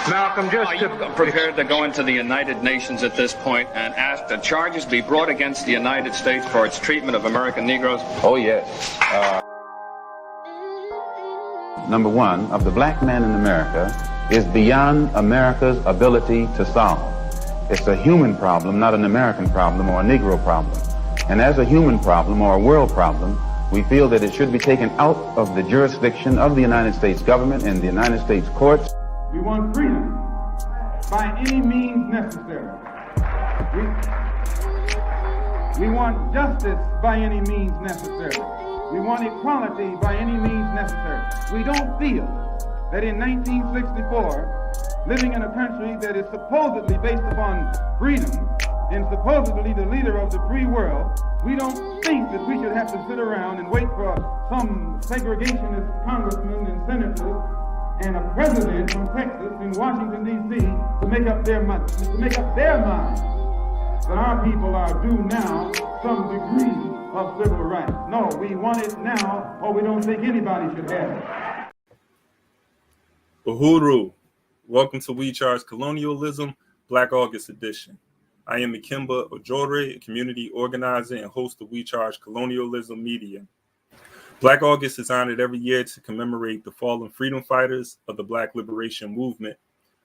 Malcolm, Are you prepared to go into the United Nations at this point and ask that charges be brought against the United States for its treatment of American Negroes? Oh, yes. Number one, of the black man in America is beyond America's ability to solve. It's a human problem, not an American problem or a Negro problem. And as a human problem or a world problem, we feel that it should be taken out of the jurisdiction of the United States government and the United States courts. We want freedom by any means necessary. We want justice by any means necessary. We want equality by any means necessary. We don't feel that in 1964, living in a country that is supposedly based upon freedom and supposedly the leader of the free world, we don't think that we should have to sit around and wait for some segregationist congressman and senators and a president from Texas in Washington, D.C. to make up their mind that our people are due now some degree of civil rights. No, we want it now, or we don't think anybody should have it. Uhuru, welcome to We Charge Colonialism, Black August edition. I am Ikemba Ojore, a community organizer and host of We Charge Colonialism Media. Black August is honored every year to commemorate the fallen freedom fighters of the Black Liberation Movement,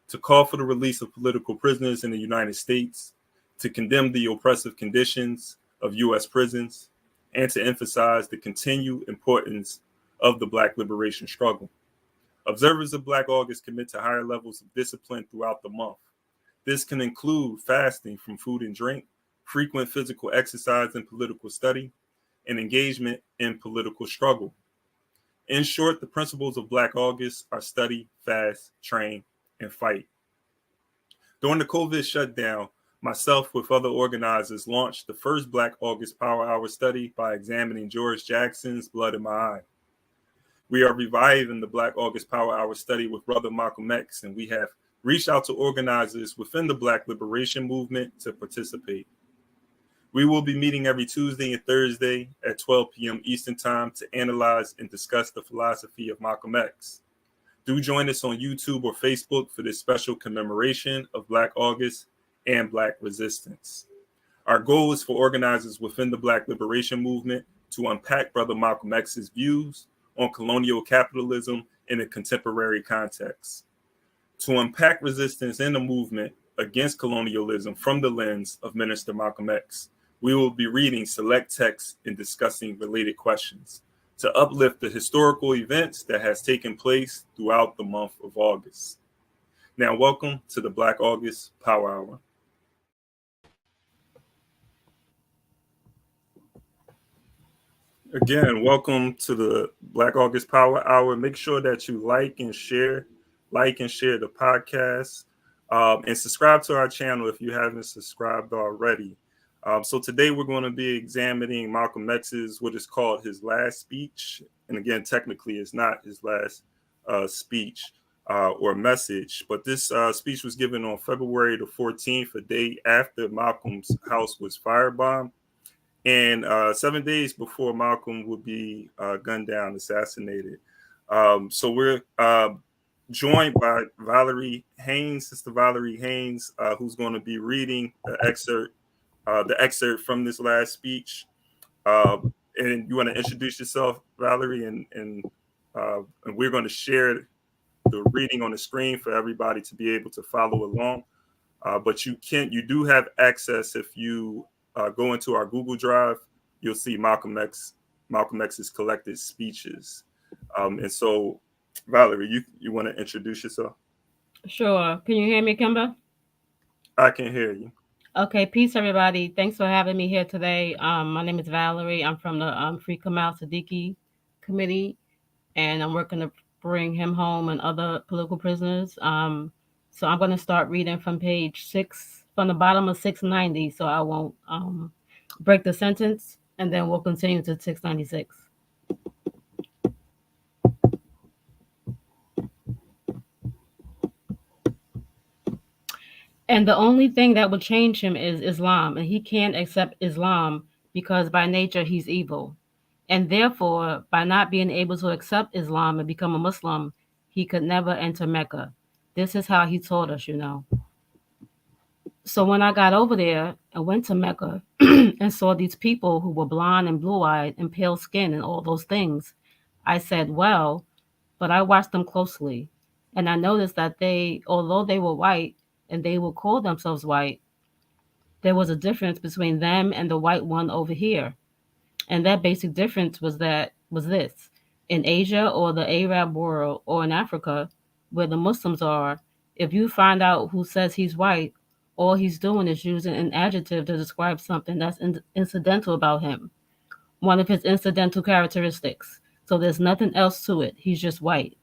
to call for the release of political prisoners in the United States, to condemn the oppressive conditions of U.S. prisons, and to emphasize the continued importance of the Black liberation struggle. Observers of Black August commit to higher levels of discipline throughout the month. This can include fasting from food and drink, frequent physical exercise and political study, and engagement in political struggle. In short, the principles of Black August are study, fast, train, and fight. During the COVID shutdown, myself with other organizers launched the first Black August Power Hour study by examining George Jackson's Blood in My Eye. We are reviving the Black August Power Hour study with Brother Malcolm X, and we have reached out to organizers within the Black Liberation Movement to participate. We will be meeting every Tuesday and Thursday at 12 p.m. Eastern Time to analyze and discuss the philosophy of Malcolm X. Do join us on YouTube or Facebook for this special commemoration of Black August and Black resistance. Our goal is for organizers within the Black Liberation Movement to unpack Brother Malcolm X's views on colonial capitalism in a contemporary context, to unpack resistance in the movement against colonialism from the lens of Minister Malcolm X. We will be reading select texts and discussing related questions to uplift the historical events that has taken place throughout the month of August. Now, welcome to the Black August Power Hour. Again, welcome to the Black August Power Hour. Make sure that you like and share the podcast, and subscribe to our channel if you haven't subscribed already. So today we're going to be examining Malcolm X's what is called his last speech. And again, technically it's not his last speech or message, but this speech was given on February the 14th, a day after Malcolm's house was firebombed, and 7 days before Malcolm would be gunned down, assassinated. So we're joined by Valerie Haynes, Sister Valerie Haynes, who's going to be reading the excerpt from this last speech. And you want to introduce yourself, Valerie, and we're going to share the reading on the screen for everybody to be able to follow along. But you do have access if you go into our Google Drive. You'll see Malcolm X's collected speeches. And so, Valerie, you want to introduce yourself? Sure. Can you hear me, Kimba? I can hear you. Okay, peace, everybody. Thanks for having me here today. My name is Valerie. I'm from the Free Kamal Siddiqui Committee, and I'm working to bring him home and other political prisoners. So I'm going to start reading from page 6, from the bottom of 690, so I won't break the sentence, and then we'll continue to 696. And the only thing that will change him is Islam, and he can't accept Islam because by nature he's evil. And therefore, by not being able to accept Islam and become a Muslim, he could never enter Mecca. This is how he taught us. So when I got over there and went to Mecca and saw these people who were blonde and blue eyed and pale skin and all those things, I said, well, but I watched them closely. And I noticed that they, although they were white and they would call themselves white, there was a difference between them and the white one over here. And that basic difference was this. In Asia or the Arab world or in Africa, where the Muslims are, if you find out who says he's white, all he's doing is using an adjective to describe something that's incidental about him, one of his incidental characteristics. So there's nothing else to it. He's just white.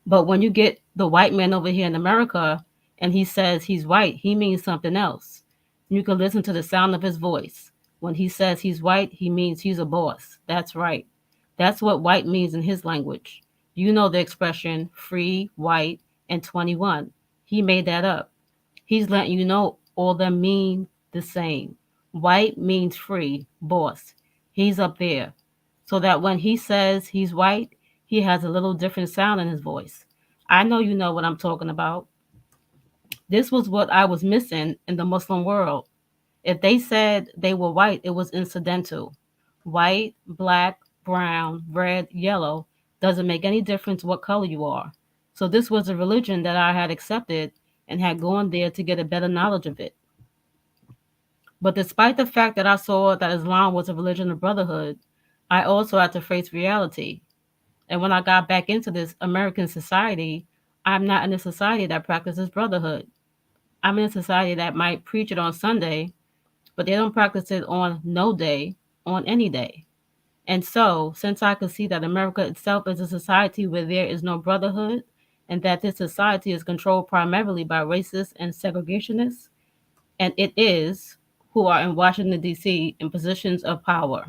But when you get the white man over here in America and he says he's white, he means something else. You can listen to the sound of his voice. When he says he's white, he means he's a boss. That's right. That's what white means in his language. You know the expression free, white, and 21. He made that up. He's letting you know all of them mean the same. White means free, boss. He's up there. So that when he says he's white, he has a little different sound in his voice. I know you know what I'm talking about. This was what I was missing in the Muslim world. If they said they were white, it was incidental. White, black, brown, red, yellow doesn't make any difference what color you are. So this was a religion that I had accepted and had gone there to get a better knowledge of it. But despite the fact that I saw that Islam was a religion of brotherhood, I also had to face reality. And when I got back into this American society, I'm not in a society that practices brotherhood. I'm in a society that might preach it on Sunday, but they don't practice it on no day, on any day. And so, since I could see that America itself is a society where there is no brotherhood, and that this society is controlled primarily by racists and segregationists, and it is who are in Washington, D.C. in positions of power.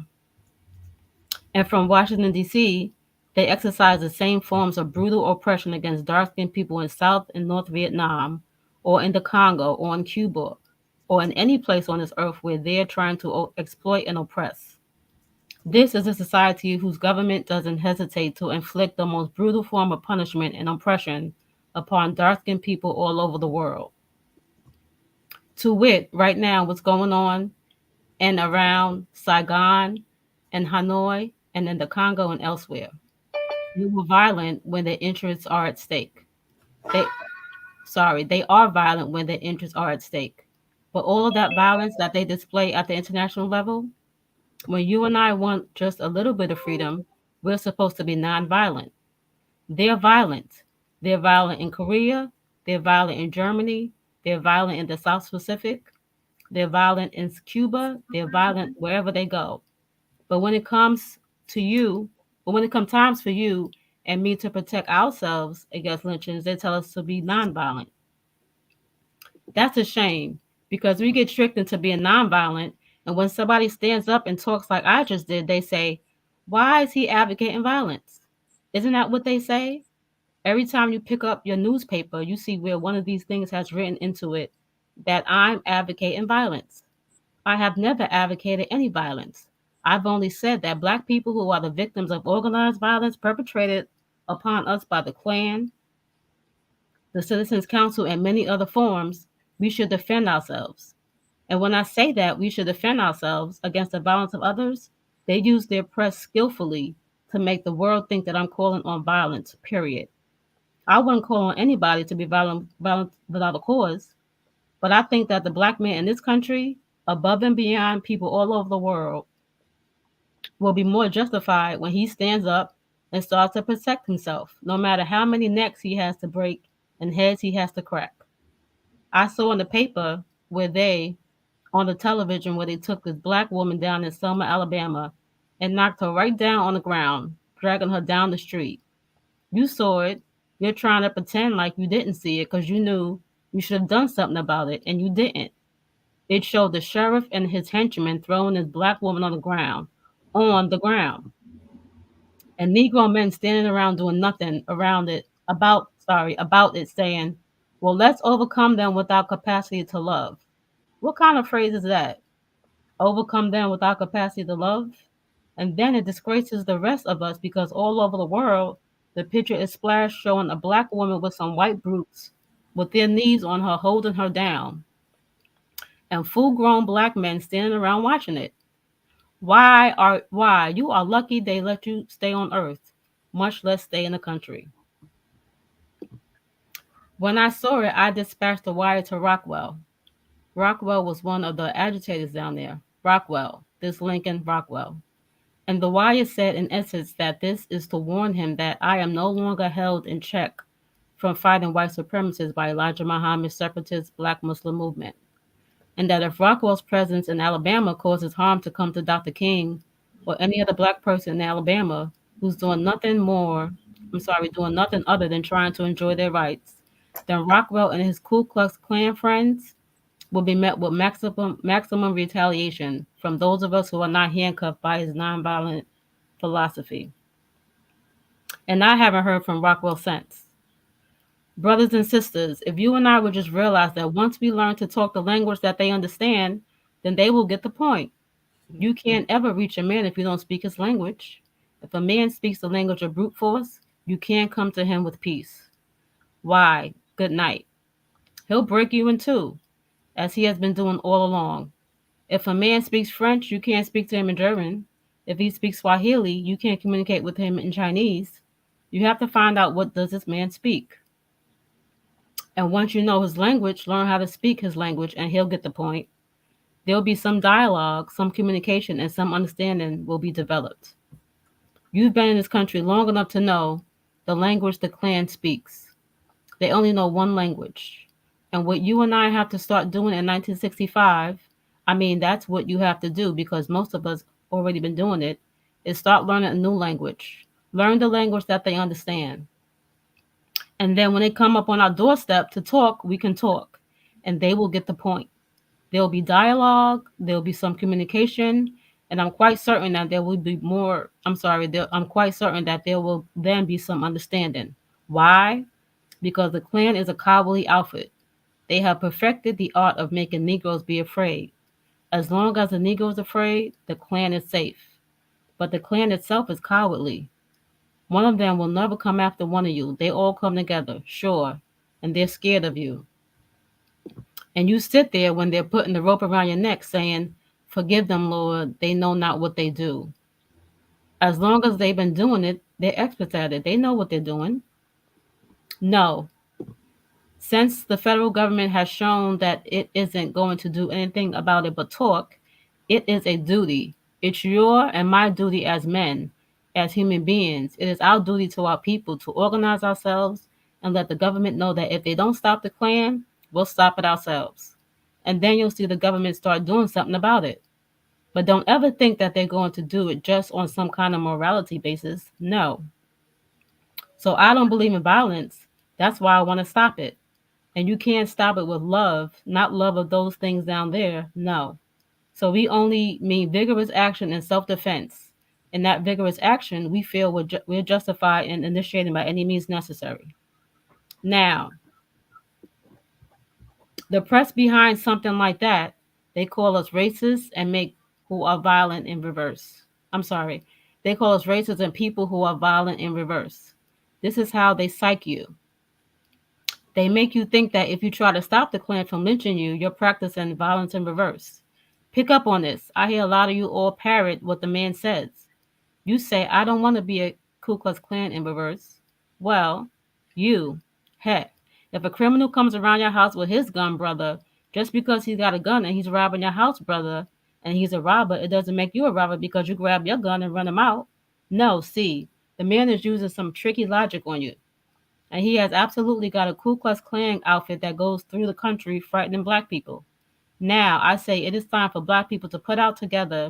And from Washington, D.C., they exercise the same forms of brutal oppression against dark skinned people in South and North Vietnam, or in the Congo, or in Cuba, or in any place on this earth where they're trying to exploit and oppress. This is a society whose government doesn't hesitate to inflict the most brutal form of punishment and oppression upon dark skinned people all over the world. To wit, right now, what's going on and around Saigon and Hanoi and in the Congo and elsewhere. They were violent when their interests are at stake. They, they are violent when their interests are at stake. But all of that violence that they display at the international level, when you and I want just a little bit of freedom, we're supposed to be nonviolent. They're violent. They're violent in Korea. They're violent in Germany. They're violent in the South Pacific. They're violent in Cuba. They're violent wherever they go. But when it comes to you, but when it comes times for you and me to protect ourselves against lynchings, they tell us to be nonviolent. That's a shame because we get tricked into being nonviolent. And when somebody stands up and talks like I just did, they say, why is he advocating violence? Isn't that what they say? Every time you pick up your newspaper, you see where one of these things has written into it that I'm advocating violence. I have never advocated any violence. I've only said that Black people who are the victims of organized violence perpetrated upon us by the Klan, the Citizens Council, and many other forms, we should defend ourselves. And when I say that we should defend ourselves against the violence of others, they use their press skillfully to make the world think that I'm calling on violence, period. I wouldn't call on anybody to be violent without a cause, but I think that the Black man in this country, above and beyond people all over the world, will be more justified when he stands up and starts to protect himself, no matter how many necks he has to break and heads he has to crack. I saw in the paper where on the television, where they took this Black woman down in Selma, Alabama, and knocked her right down on the ground, dragging her down the street. You saw it. You're trying to pretend like you didn't see it because you knew you should have done something about it, and you didn't. It showed the sheriff and his henchmen throwing this Black woman on the ground, and Negro men standing around doing nothing about it, saying, well, let's overcome them with our capacity to love. What kind of phrase is that? Overcome them with our capacity to love? And then it disgraces the rest of us because all over the world, The picture is splashed showing a black woman with some white brutes with their knees on her holding her down, and full-grown black men standing around watching it. Why you are lucky they let you stay on earth, much less stay in the country. When I saw it, I dispatched a wire to Rockwell. Rockwell was one of the agitators down there. Rockwell, this Lincoln Rockwell. And the wire said in essence that this is to warn him that I am no longer held in check from fighting white supremacists by Elijah Muhammad's separatist black Muslim movement. And that if Rockwell's presence in Alabama causes harm to come to Dr. King or any other black person in Alabama who's doing nothing other than trying to enjoy their rights, then Rockwell and his Ku Klux Klan friends will be met with maximum retaliation from those of us who are not handcuffed by his nonviolent philosophy. And I haven't heard from Rockwell since. Brothers and sisters, if you and I would just realize that once we learn to talk the language that they understand, then they will get the point. You can't ever reach a man if you don't speak his language. If a man speaks the language of brute force, you can't come to him with peace. Why? Good night. He'll break you in two, as he has been doing all along. If a man speaks French, you can't speak to him in German. If he speaks Swahili, you can't communicate with him in Chinese. You have to find out what does this man speak. And once you know his language, learn how to speak his language and he'll get the point. There'll be some dialogue, some communication, and some understanding will be developed. You've been in this country long enough to know the language the Klan speaks. They only know one language. And what you and I have to start doing in 1965, that's what you have to do because most of us already been doing it, is start learning a new language. Learn the language that they understand. And then when they come up on our doorstep to talk, we can talk. And they will get the point. There'll be dialogue, there'll be some communication, and I'm quite certain that there will be more. I'm quite certain that there will then be some understanding. Why? Because the Klan is a cowardly outfit. They have perfected the art of making Negroes be afraid. As long as the Negro is afraid, the Klan is safe. But the Klan itself is cowardly. One of them will never come after one of you. They all come together, sure, and they're scared of you. And you sit there when they're putting the rope around your neck saying, "Forgive them, Lord, they know not what they do." As long as they've been doing it, they're experts at it. They know what they're doing. No. Since the federal government has shown that it isn't going to do anything about it but talk, it is a duty. It's your and my duty as men, as human beings. It is our duty to our people to organize ourselves and let the government know that if they don't stop the Klan, we'll stop it ourselves. And then you'll see the government start doing something about it. But don't ever think that they're going to do it just on some kind of morality basis. No. So I don't believe in violence. That's why I want to stop it. And you can't stop it with love, not love of those things down there. No. So we only mean vigorous action and self-defense. In that vigorous action, we feel we're justified in initiating by any means necessary. Now, the press behind something like that, they call us racist and make who are violent in reverse. They call us racist and people who are violent in reverse. This is how they psych you. They make you think that if you try to stop the Klan from lynching you, you're practicing violence in reverse. Pick up on this. I hear a lot of you all parrot what the man says. You say, I don't want to be a Ku Klux Klan in reverse. Well, heck, if a criminal comes around your house with his gun, brother, just because he's got a gun and he's robbing your house, brother, and he's a robber, it doesn't make you a robber because you grab your gun and run him out. No, see, the man is using some tricky logic on you. And he has absolutely got a Ku Klux Klan outfit that goes through the country frightening black people. Now, I say it is time for black people to put together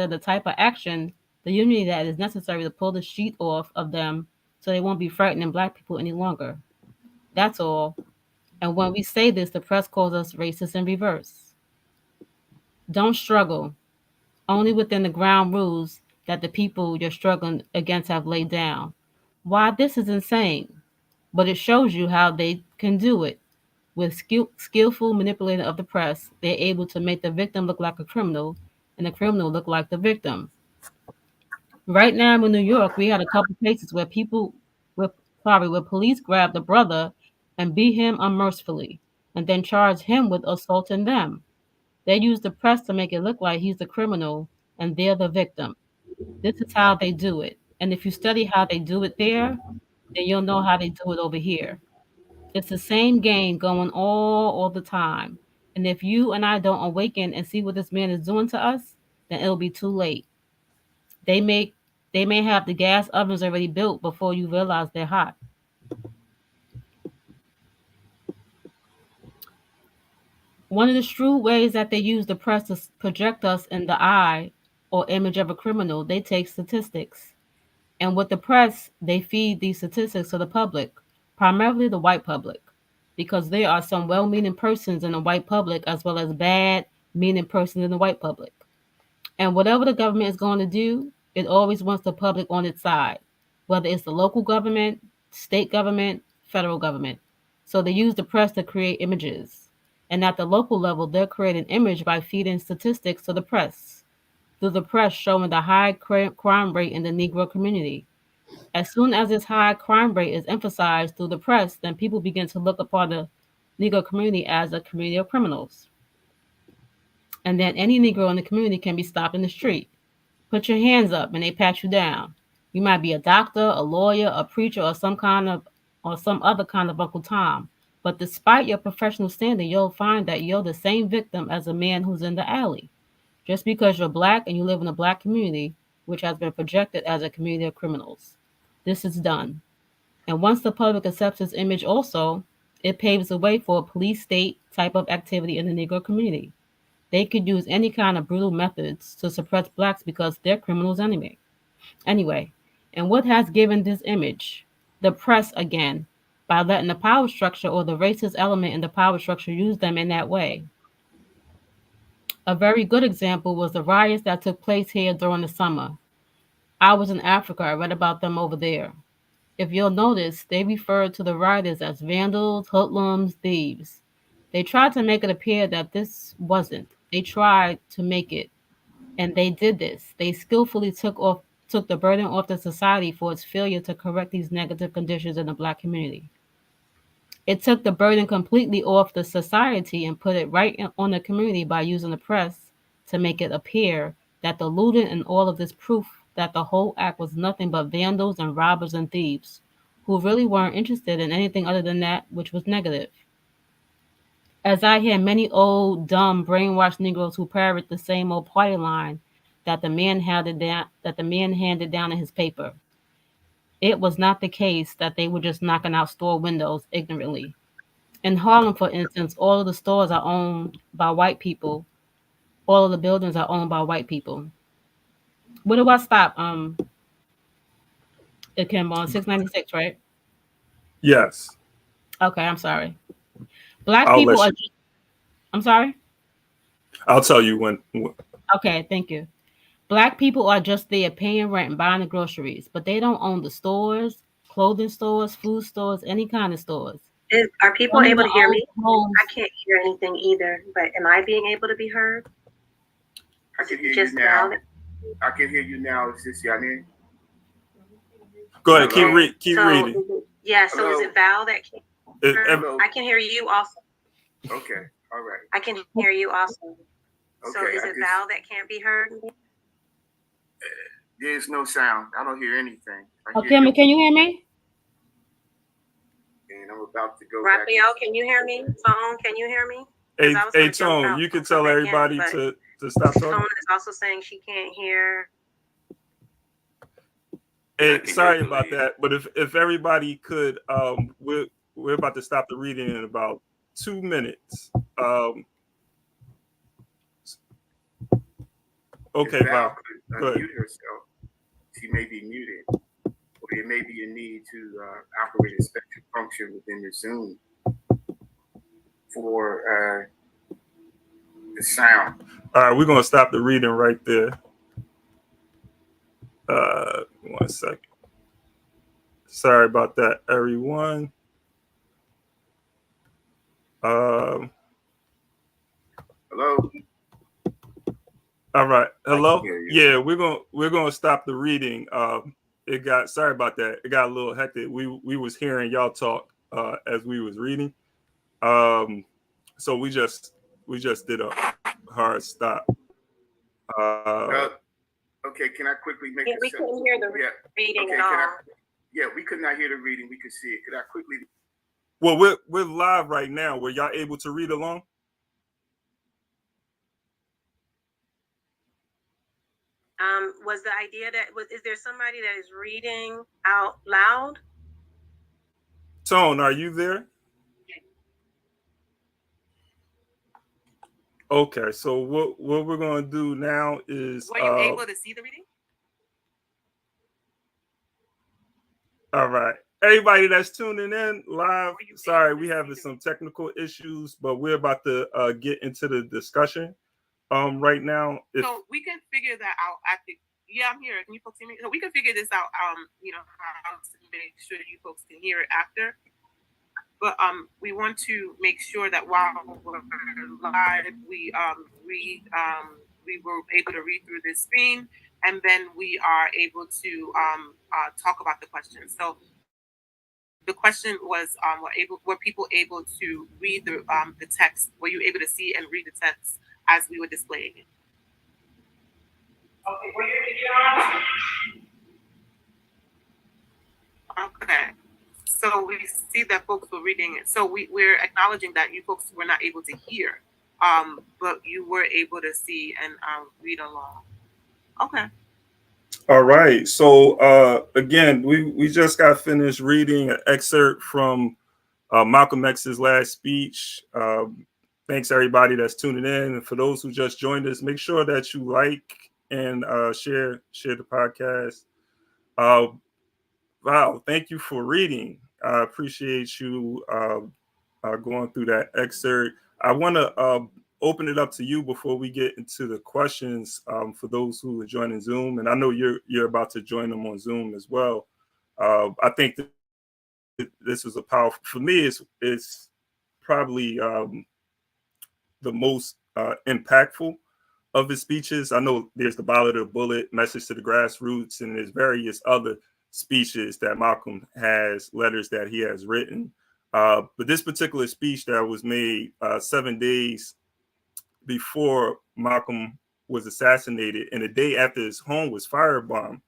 the type of action, the unity that is necessary to pull the sheet off of them so they won't be frightening black people any longer. That's all. And when we say this, the press calls us racist in reverse. Don't struggle. Only within the ground rules that the people you're struggling against have laid down. Why, this is insane. But it shows you how they can do it. With skillful manipulating of the press, they're able to make the victim look like a criminal and the criminal look like the victim. Right now in New York, we had a couple cases where where police grabbed a brother and beat him unmercifully, and then charged him with assaulting them. They use the press to make it look like he's the criminal and they're the victim. This is how they do it. And if you study how they do it there, then you'll know how they do it over here. It's the same game going all the time. And if you and I don't awaken and see what this man is doing to us, then it'll be too late. They make they may have the gas ovens already built before you realize they're hot. One of the shrewd ways that they use the press to project us in the eye or image of a criminal, they take statistics. And with the press, they feed these statistics to the public, primarily the white public, because there are some well meaning persons in the white public as well as bad meaning persons in the white public. And whatever the government is going to do, it always wants the public on its side, whether it's the local government, state government, federal government. So they use the press to create images. And at the local level, they're creating image by feeding statistics to the press, through the press showing the high crime rate in the Negro community. As soon as this high crime rate is emphasized through the press, then people begin to look upon the Negro community as a community of criminals. And then any Negro in the community can be stopped in the street. Put your hands up and they pat you down. You might be a doctor, a lawyer, a preacher, or some other kind of Uncle Tom. But despite your professional standing, you'll find that you're the same victim as a man who's in the alley. Just because you're black and you live in a black community, which has been projected as a community of criminals. This is done. And once the public accepts this image also, it paves the way for a police state type of activity in the Negro community. They could use any kind of brutal methods to suppress blacks because they're criminals anyway. Anyway, and what has given this image? The press again, by letting the power structure or the racist element in the power structure use them in that way. A very good example was the riots that took place here during the summer. I was in Africa, I read about them over there. If you'll notice, they referred to the rioters as vandals, hoodlums, thieves. They tried to make it appear that this wasn't. They tried to make it, and they did this. They skillfully took the burden off the society for its failure to correct these negative conditions in the black community. It took the burden completely off the society and put it on the community by using the press to make it appear that the looting and all of this proof that the whole act was nothing but vandals and robbers and thieves who really weren't interested in anything other than that which was negative. As I hear many old, dumb, brainwashed Negroes who parrot the same old party line that the man handed down in his paper. It was not the case that they were just knocking out store windows ignorantly. In Harlem, for instance, all of the stores are owned by white people. All of the buildings are owned by white people. Where do I stop? It came on 696, right? Yes. Okay, I'm sorry. Black I'll people let are. you. I'm sorry. I'll tell you when. Okay, thank you. Black people are just there paying rent and buying the groceries, but they don't own the stores, clothing stores, food stores, any kind of stores. Are people Don't able even to hear own me? homes. I can't hear anything either, but am I being able to be heard? I can hear you now. I can hear you now. Is this Yanin? Go ahead. Hello? Keep reading. Yeah. So Hello? is it Val that can? Hello? I can hear you also. Okay. All right. I can hear you also. So Okay, is it Val that can't be heard? There's no sound. I don't hear anything. I Okay, hear can you hear me? and I'm about to go back. Raphael, can you hear me? Phone, can you hear me? Hey, Tone, you can tell everybody to stop talking. Phone is also saying she can't hear. Hey, sorry about that, but if everybody could, we're about to stop the reading in about 2 minutes. Okay, Val Val. could Go ahead. unmute herself. She may be muted, or there may be a need to operate a special function within the Zoom for the sound. All right, we're gonna stop the reading right there. 1 second. Sorry about that, everyone. Hello? All right. Hello. hear you. Yeah, we're gonna stop the reading. It got sorry about that. It got a little hectic. We was hearing y'all talk as we was reading. So we just did a hard stop. Okay, can I quickly make Yeah, a we couldn't hear the reading okay, at all. we could not hear the reading. We could see it. Could I quickly? Well, we're live right now. Were y'all able to read along? Was the idea that is there somebody that is reading out loud? Tone, are you there? Okay, so what we're gonna do now is were you able to see the reading? All right. Everybody that's tuning in live, sorry, we having some technical issues, but we're about to get into the discussion right now. So we can figure that out at the I'm here. Can you folks hear me? So we can figure this out, how to make sure you folks can hear it after. But we want to make sure that while we're live, we were able to read through this screen, and then we are able to talk about the question. So the question was, were people able to read the text? Were you able to see and read the text as we were displaying it? Okay, were you Okay. So we see that folks were reading it. So we're acknowledging that you folks were not able to hear, but you were able to see and read along. Okay. All right. So again, we just got finished reading an excerpt from Malcolm X's last speech. Thanks everybody that's tuning in, and for those who just joined us, make sure that you like and share the podcast. Wow, thank you for reading. I appreciate you going through that excerpt. I want to open it up to you before we get into the questions for those who are joining Zoom, and I know you're about to join them on Zoom as well. I think that this is a powerful. For me, it's probably the most impactful of his speeches. I know there's the Ballad of the Bullet, Message to the Grassroots, and there's various other speeches that Malcolm has, letters that he has written. But this particular speech that was made 7 days before Malcolm was assassinated and the day after his home was firebombed.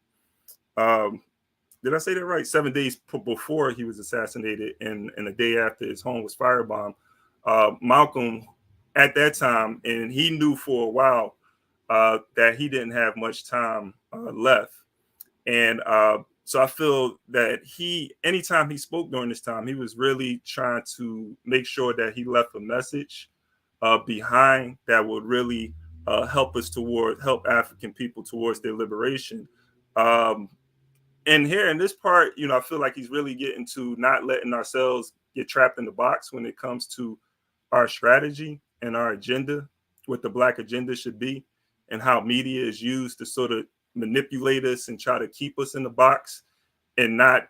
Did I say that right? 7 days before he was assassinated and the day after his home was firebombed. Malcolm, at that time, and he knew for a while that he didn't have much time left. And so I feel that anytime he spoke during this time, he was really trying to make sure that he left a message behind that would really help African people towards their liberation. And here in this part, I feel like he's really getting to not letting ourselves get trapped in the box when it comes to our strategy and our agenda, what the Black agenda should be, and how media is used to sort of manipulate us and try to keep us in the box, and not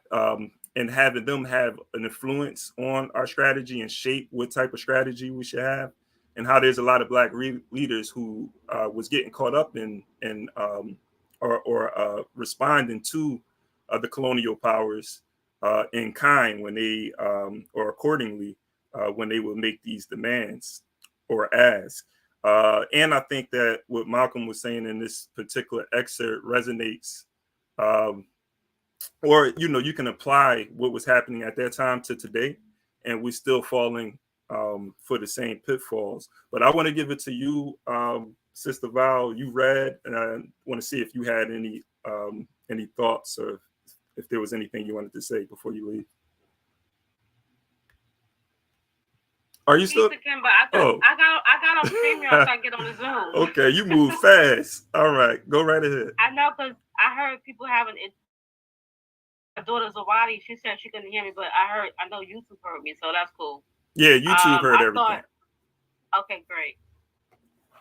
and having them have an influence on our strategy and shape what type of strategy we should have, and how there's a lot of Black leaders who was getting caught up in responding to the colonial powers in kind when they or accordingly when they would make these demands or ask. And I think that what Malcolm was saying in this particular excerpt resonates, or you can apply what was happening at that time to today, and we're still falling for the same pitfalls. But I want to give it to you, Sister Val. You read, and I want to see if you had any thoughts or if there was anything you wanted to say before you leave. Are you still? Kimber, I got on Premium so I can get on the Zoom. Okay, you move fast. All right, go right ahead. I know, because I heard people having it. My daughter Zawadi, she said she couldn't hear me, but I know YouTube heard me, so that's cool. Yeah, YouTube heard everything. Okay, great.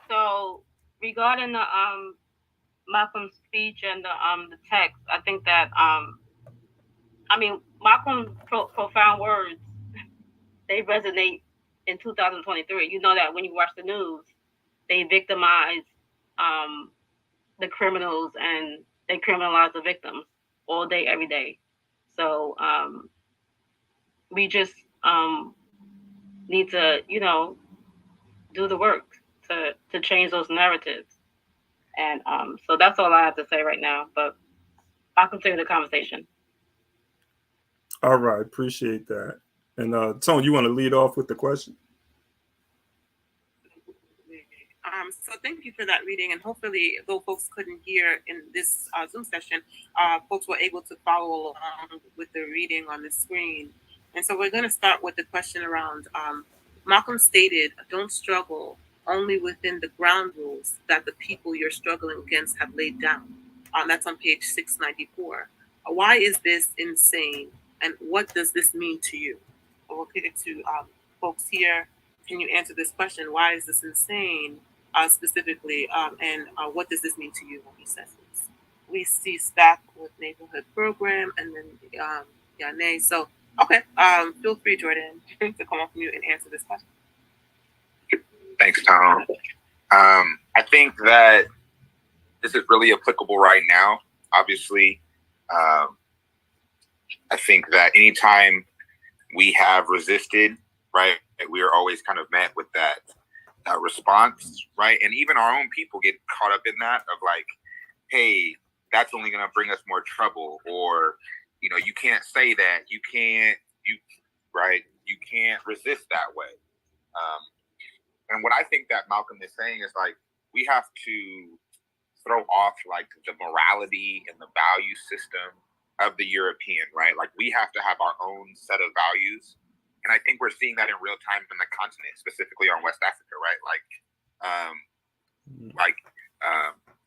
So regarding the Malcolm's speech and the text, I think that Malcolm's profound words, they resonate in 2023. You know that when you watch the news, they victimize the criminals and they criminalize the victims all day, every day. So we just need to, do the work to change those narratives. And so that's all I have to say right now. But I'll continue the conversation. All right, appreciate that. And Tone, you want to lead off with the question? So thank you for that reading, and hopefully, though folks couldn't hear in this Zoom session, folks were able to follow along with the reading on the screen. And so we're going to start with the question around Malcolm stated, "Don't struggle only within the ground rules that the people you're struggling against have laid down." That's on page 694. Why is this insane, and what does this mean to you? We'll kick it to folks here. Can you answer this question? Why is this insane? Specifically, and what does this mean to you when he says this? We see Stack with neighborhood program, and then Yane. So, okay, feel free, Jordan, to come off mute and answer this question. Thanks, Tom. I think that this is really applicable right now. Obviously, I think that anytime we have resisted, right, we are always kind of met with that response, right? And even our own people get caught up in that of like, hey, that's only going to bring us more trouble, or you can't say that, you can't resist that way. And what I think that Malcolm is saying is like, we have to throw off like the morality and the value system of the European, right? Like we have to have our own set of values. And I think we're seeing that in real time in the continent, specifically on West Africa, right?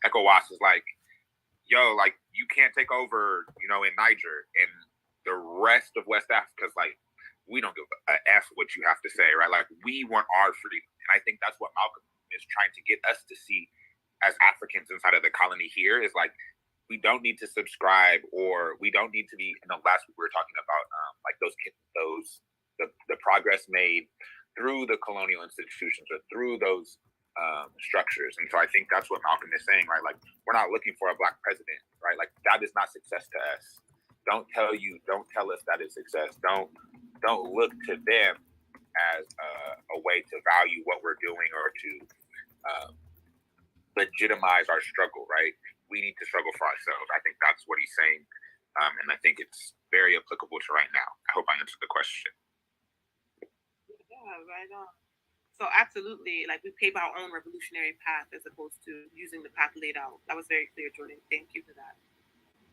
ECOWAS is like, yo, like you can't take over, in Niger, and the rest of West Africa is like, we don't give a F what you have to say, right? Like we want our freedom. And I think that's what Malcolm is trying to get us to see as Africans inside of the colony here is like, we don't need to subscribe, or we don't need to be, last week we were talking about like the progress made through the colonial institutions or through those structures. And so I think that's what Malcolm is saying, right? Like, we're not looking for a Black president, right? Like that is not success to us. Don't tell us that is success. Don't look to them as a way to value what we're doing or to legitimize our struggle, right? We need to struggle for ourselves. I think that's what he's saying. And I think it's very applicable to right now. I hope I answered the question. Yeah, right on. So absolutely, like we pave our own revolutionary path as opposed to using the path laid out. That was very clear, Jordan. Thank you for that.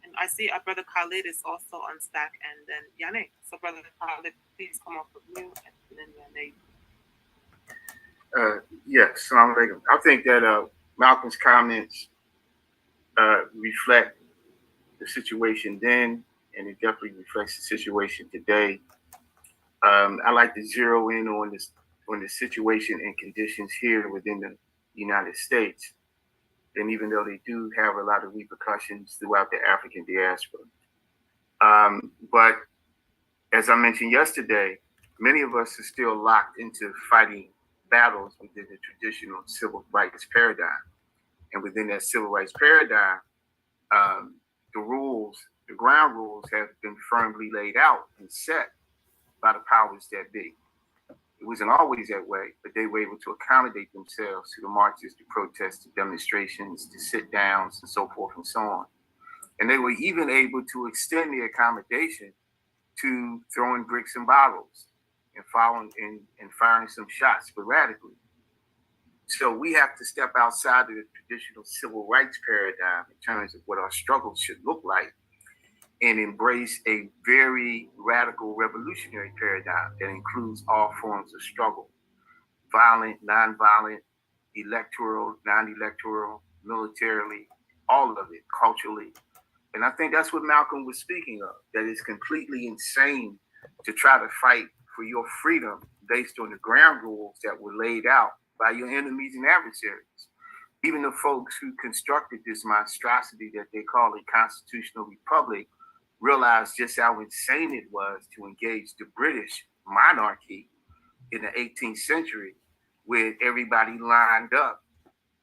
And I see our brother Khalid is also on Stack, and then Yane. So brother Khalid, please come off with you, and then Yane. Yes, Assalamu alaikum. I think that Malcolm's comments reflect the situation then, and it definitely reflects the situation today. I like to zero in on the situation and conditions here within the United States. And even though they do have a lot of repercussions throughout the African diaspora. But as I mentioned yesterday, many of us are still locked into fighting battles within the traditional civil rights paradigm. And within that civil rights paradigm, the ground rules have been firmly laid out and set by the powers that be. It wasn't always that way, but they were able to accommodate themselves to the marches, to protests, to demonstrations, to sit downs, and so forth and so on. And they were even able to extend the accommodation to throwing bricks and bottles and firing some shots sporadically. So we have to step outside of the traditional civil rights paradigm in terms of what our struggle should look like, and embrace a very radical revolutionary paradigm that includes all forms of struggle: violent, nonviolent, electoral, non-electoral, militarily, all of it, culturally. And I think that's what Malcolm was speaking of, that it's completely insane to try to fight for your freedom based on the ground rules that were laid out by your enemies and adversaries. Even the folks who constructed this monstrosity that they call a constitutional republic realized just how insane it was to engage the British monarchy in the 18th century, with everybody lined up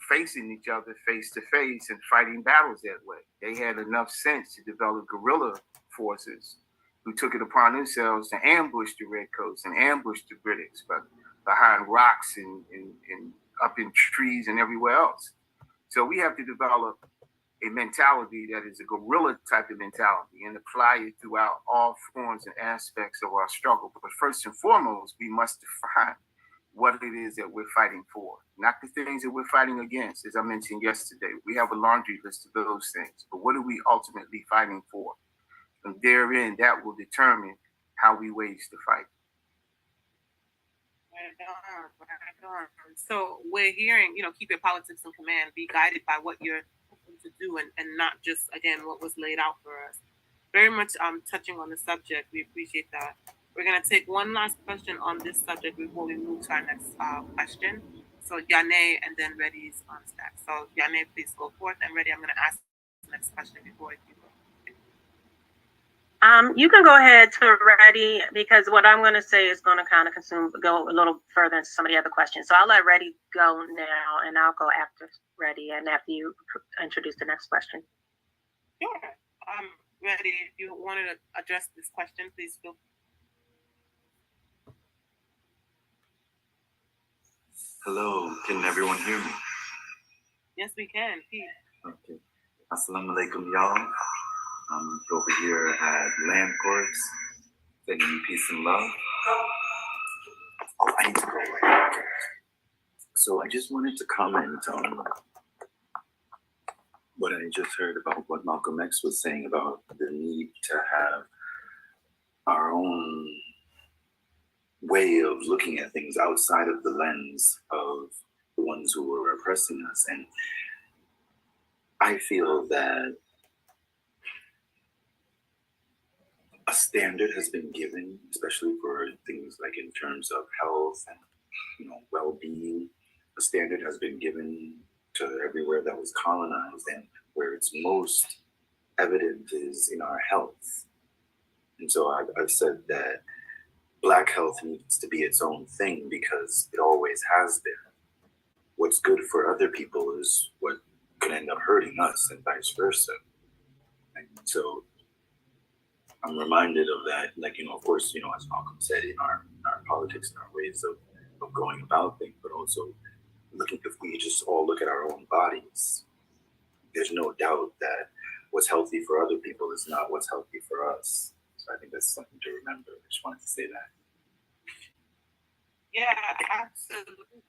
facing each other face to face and fighting battles that way. They had enough sense to develop guerrilla forces who took it upon themselves to ambush the Redcoats and ambush the British behind rocks and up in trees and everywhere else. So we have to develop a mentality that is a guerrilla type of mentality and apply it throughout all forms and aspects of our struggle. But first and foremost, we must define what it is that we're fighting for, not the things that we're fighting against. As I mentioned yesterday, we have a laundry list of those things, but what are we ultimately fighting for? And therein, that will determine how we wage the fight. Right on. So we're hearing, keep your politics in command, be guided by what you're hoping to do and not just, again, what was laid out for us. Very much touching on the subject. We appreciate that. We're going to take one last question on this subject before we move to our next question. So Yane and then Reddy's on stack. So Yane, please go forth. And Reddy, I'm going to ask the next question before you go. You can go ahead to Reddy, because what I'm going to say is going to kind of go a little further into some of the other questions. So I'll let Reddy go now, and I'll go after Reddy and after you introduce the next question. Sure. Reddy, if you wanted to address this question, please feel. Hello, can everyone hear me? Yes, we can. Pete. Okay. Assalamu alaikum, y'all. I'm over here at Land Corps, sending you peace and love. Oh, I need to go. So I just wanted to comment on what I just heard about what Malcolm X was saying about the need to have our own way of looking at things outside of the lens of the ones who were oppressing us. And I feel that a standard has been given, especially for things like in terms of health and well-being. A standard has been given to everywhere that was colonized, and where it's most evident is in our health. And so I've said that Black health needs to be its own thing because it always has been. What's good for other people is what could end up hurting us, and vice versa. And so I'm reminded of that, of course, as Malcolm said, in our politics and our ways of going about things, but also if we just all look at our own bodies, there's no doubt that what's healthy for other people is not what's healthy for us. So I think that's something to remember. I just wanted to say that. Yeah, absolutely.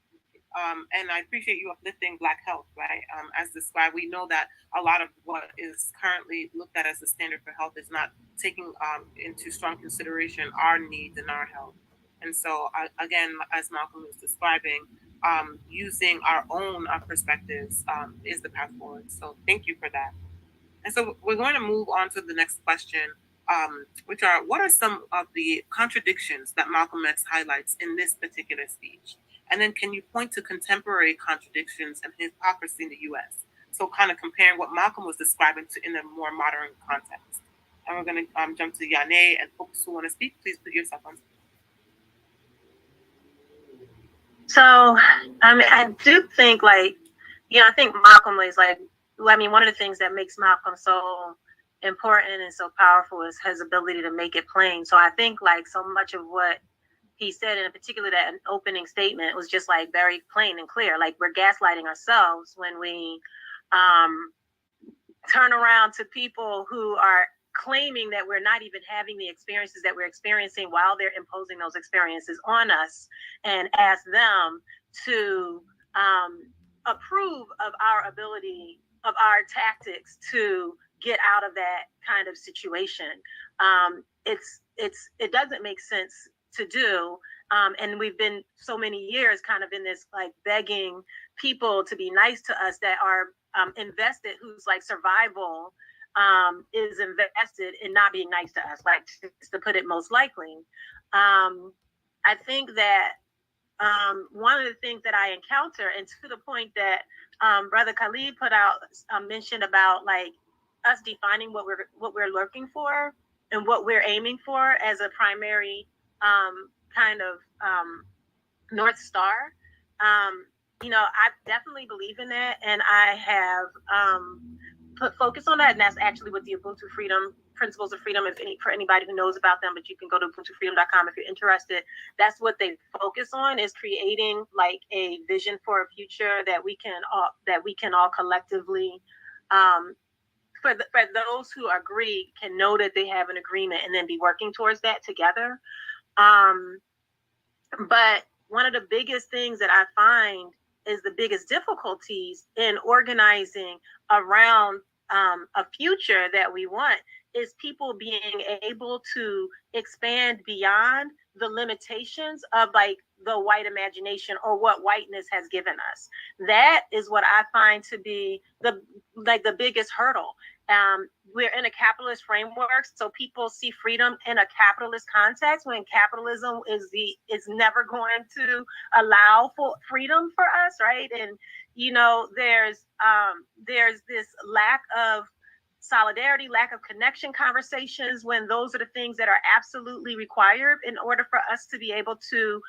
And I appreciate you uplifting Black health, right? As described, we know that a lot of what is currently looked at as the standard for health is not taking into strong consideration our needs and our health. And so, again, as Malcolm was describing, using our own perspectives is the path forward. So thank you for that. And so we're going to move on to the next question, which are, what are some of the contradictions that Malcolm X highlights in this particular speech? And then can you point to contemporary contradictions and hypocrisy in the U.S.? So kind of comparing what Malcolm was describing in a more modern context. And we're going to jump to Yane, and folks who want to speak, please put yourself on. So, I do think I think Malcolm is one of the things that makes Malcolm so important and so powerful is his ability to make it plain. So I think so much of what he said, and in particular that opening statement, was just very plain and clear. We're gaslighting ourselves when we turn around to people who are claiming that we're not even having the experiences that we're experiencing while they're imposing those experiences on us, and ask them to approve of our ability, of our tactics to get out of that kind of situation. It doesn't make sense to do. And we've been so many years kind of in this begging people to be nice to us that are invested, whose survival is invested in not being nice to us, to put it most likely. I think that one of the things that I encounter, and to the point that Brother Khalid put out, mentioned about us defining what we're looking for and what we're aiming for as a primary kind of North Star. I definitely believe in that, and I have put focus on that, and that's actually what the Ubuntu Freedom Principles of Freedom, for anybody who knows about them, but you can go to ubuntufreedom.com if you're interested. That's what they focus on, is creating like a vision for a future that we can all collectively, for those who agree, can know that they have an agreement and then be working towards that together. But one of the biggest things that I find is the biggest difficulties in organizing around a future that we want is people being able to expand beyond the limitations of like the white imagination or what whiteness has given us. That is what I find to be the biggest hurdle. We're in a capitalist framework, so people see freedom in a capitalist context when capitalism is never going to allow for freedom for us, right? And there's this lack of solidarity, lack of connection conversations, when those are the things that are absolutely required in order for us to be able to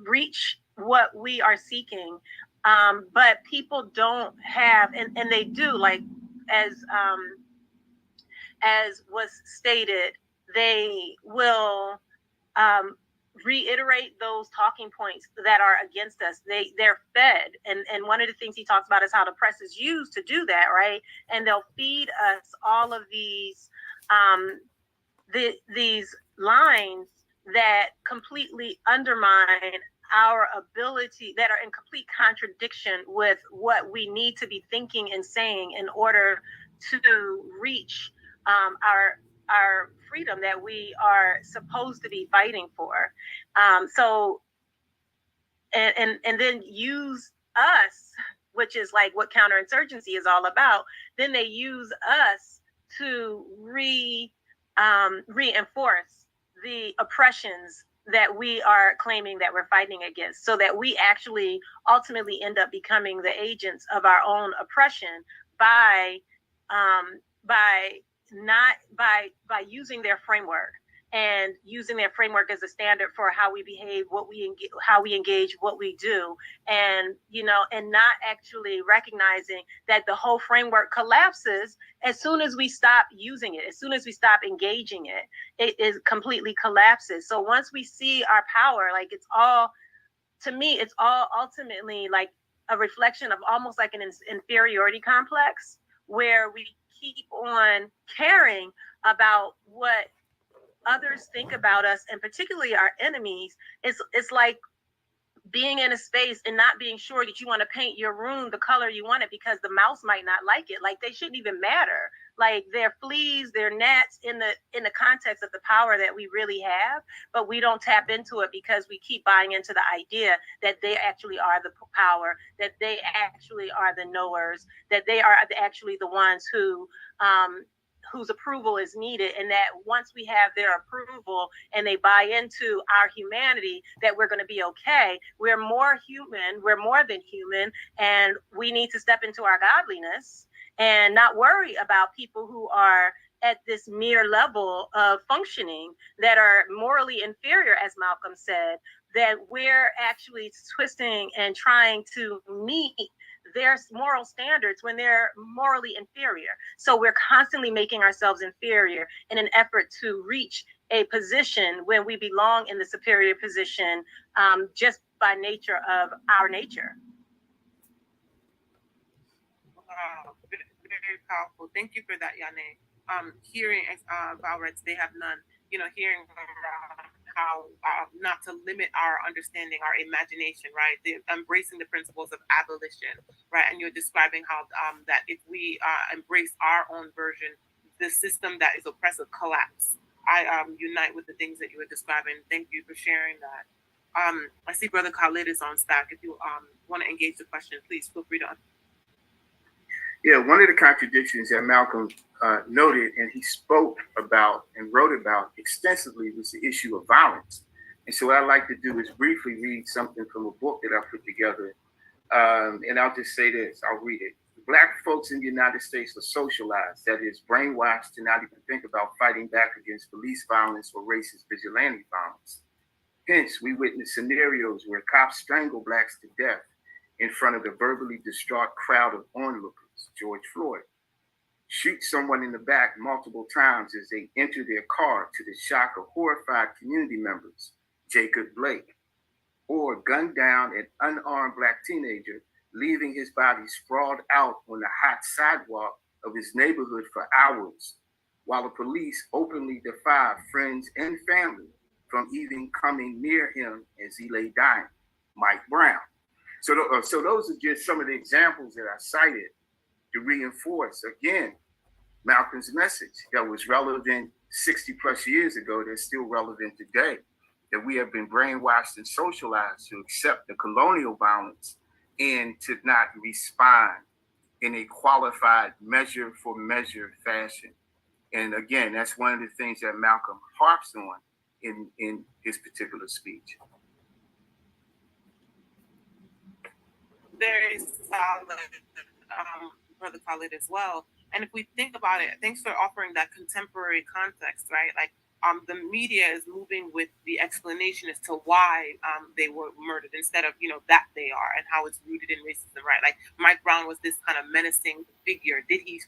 reach what we are seeking. But people don't have, and they do, like as was stated, they will reiterate those talking points that are against us. They're fed, and one of the things he talks about is how the press is used to do that, right? And they'll feed us all of these these lines that completely undermine our ability, that are in complete contradiction with what we need to be thinking and saying in order to reach our freedom that we are supposed to be fighting for. So and then use us, which is like what counterinsurgency is all about. Then they use us to reinforce the oppressions that we are claiming that we're fighting against, so that we actually ultimately end up becoming the agents of our own oppression by using their framework, and using their framework as a standard for how we behave, how we engage, what we do, and not actually recognizing that the whole framework collapses as soon as we stop using it, as soon as we stop engaging it is completely collapses. So once we see our power, like it's all ultimately like a reflection of almost like an inferiority complex, where we keep on caring about what others think about us, and particularly our enemies. It's like being in a space and not being sure that you want to paint your room the color you want it, because the mouse might not like it. Like, they shouldn't even matter. Like, they're fleas, they're gnats in the context of the power that we really have, but we don't tap into it because we keep buying into the idea that they actually are the power, that they actually are the knowers, that they are actually the ones whose approval is needed, and that once we have their approval and they buy into our humanity, that we're going to be okay. We're more human, we're more than human, and we need to step into our godliness and not worry about people who are at this mere level of functioning, that are morally inferior, as Malcolm said, that we're actually twisting and trying to meet their moral standards when they're morally inferior. So we're constantly making ourselves inferior in an effort to reach a position when we belong in the superior position, just by nature of our nature. Wow, very powerful. Thank you for that, Yane. Hearing Valret's They Have None, hearing how not to limit our understanding, our imagination, right? Embracing the principles of abolition, right? And you're describing how that if we embrace our own version, the system that is oppressive collapse. I unite with the things that you were describing. Thank you for sharing that. I see Brother Khalid is on stack. If you want to engage the question, please feel free to. Yeah, one of the contradictions that Malcolm noted and he spoke about and wrote about extensively was the issue of violence. And so what I'd like to do is briefly read something from a book that I put together. And I'll just say this, I'll read it. Black folks in the United States are socialized, that is, brainwashed to not even think about fighting back against police violence or racist vigilante violence. Hence, we witness scenarios where cops strangle blacks to death in front of the verbally distraught crowd of onlookers, George Floyd. Shoot someone in the back multiple times as they enter their car to the shock of horrified community members, Jacob Blake. Or gun down an unarmed Black teenager, leaving his body sprawled out on the hot sidewalk of his neighborhood for hours, while the police openly defy friends and family from even coming near him as he lay dying, Mike Brown. So those are just some of the examples that I cited to reinforce, again, Malcolm's message that was relevant 60 plus years ago, that's still relevant today, that we have been brainwashed and socialized to accept the colonial violence and to not respond in a qualified measure for measure fashion. And again, that's one of the things that Malcolm harps on in his particular speech. Very solid, Brother Khalid, as well. And if we think about it, thanks for offering that contemporary context, right? Like, the media is moving with the explanation as to why they were murdered instead of, that they are, and how it's rooted in racism, right? Like, Mike Brown was this kind of menacing figure. Did he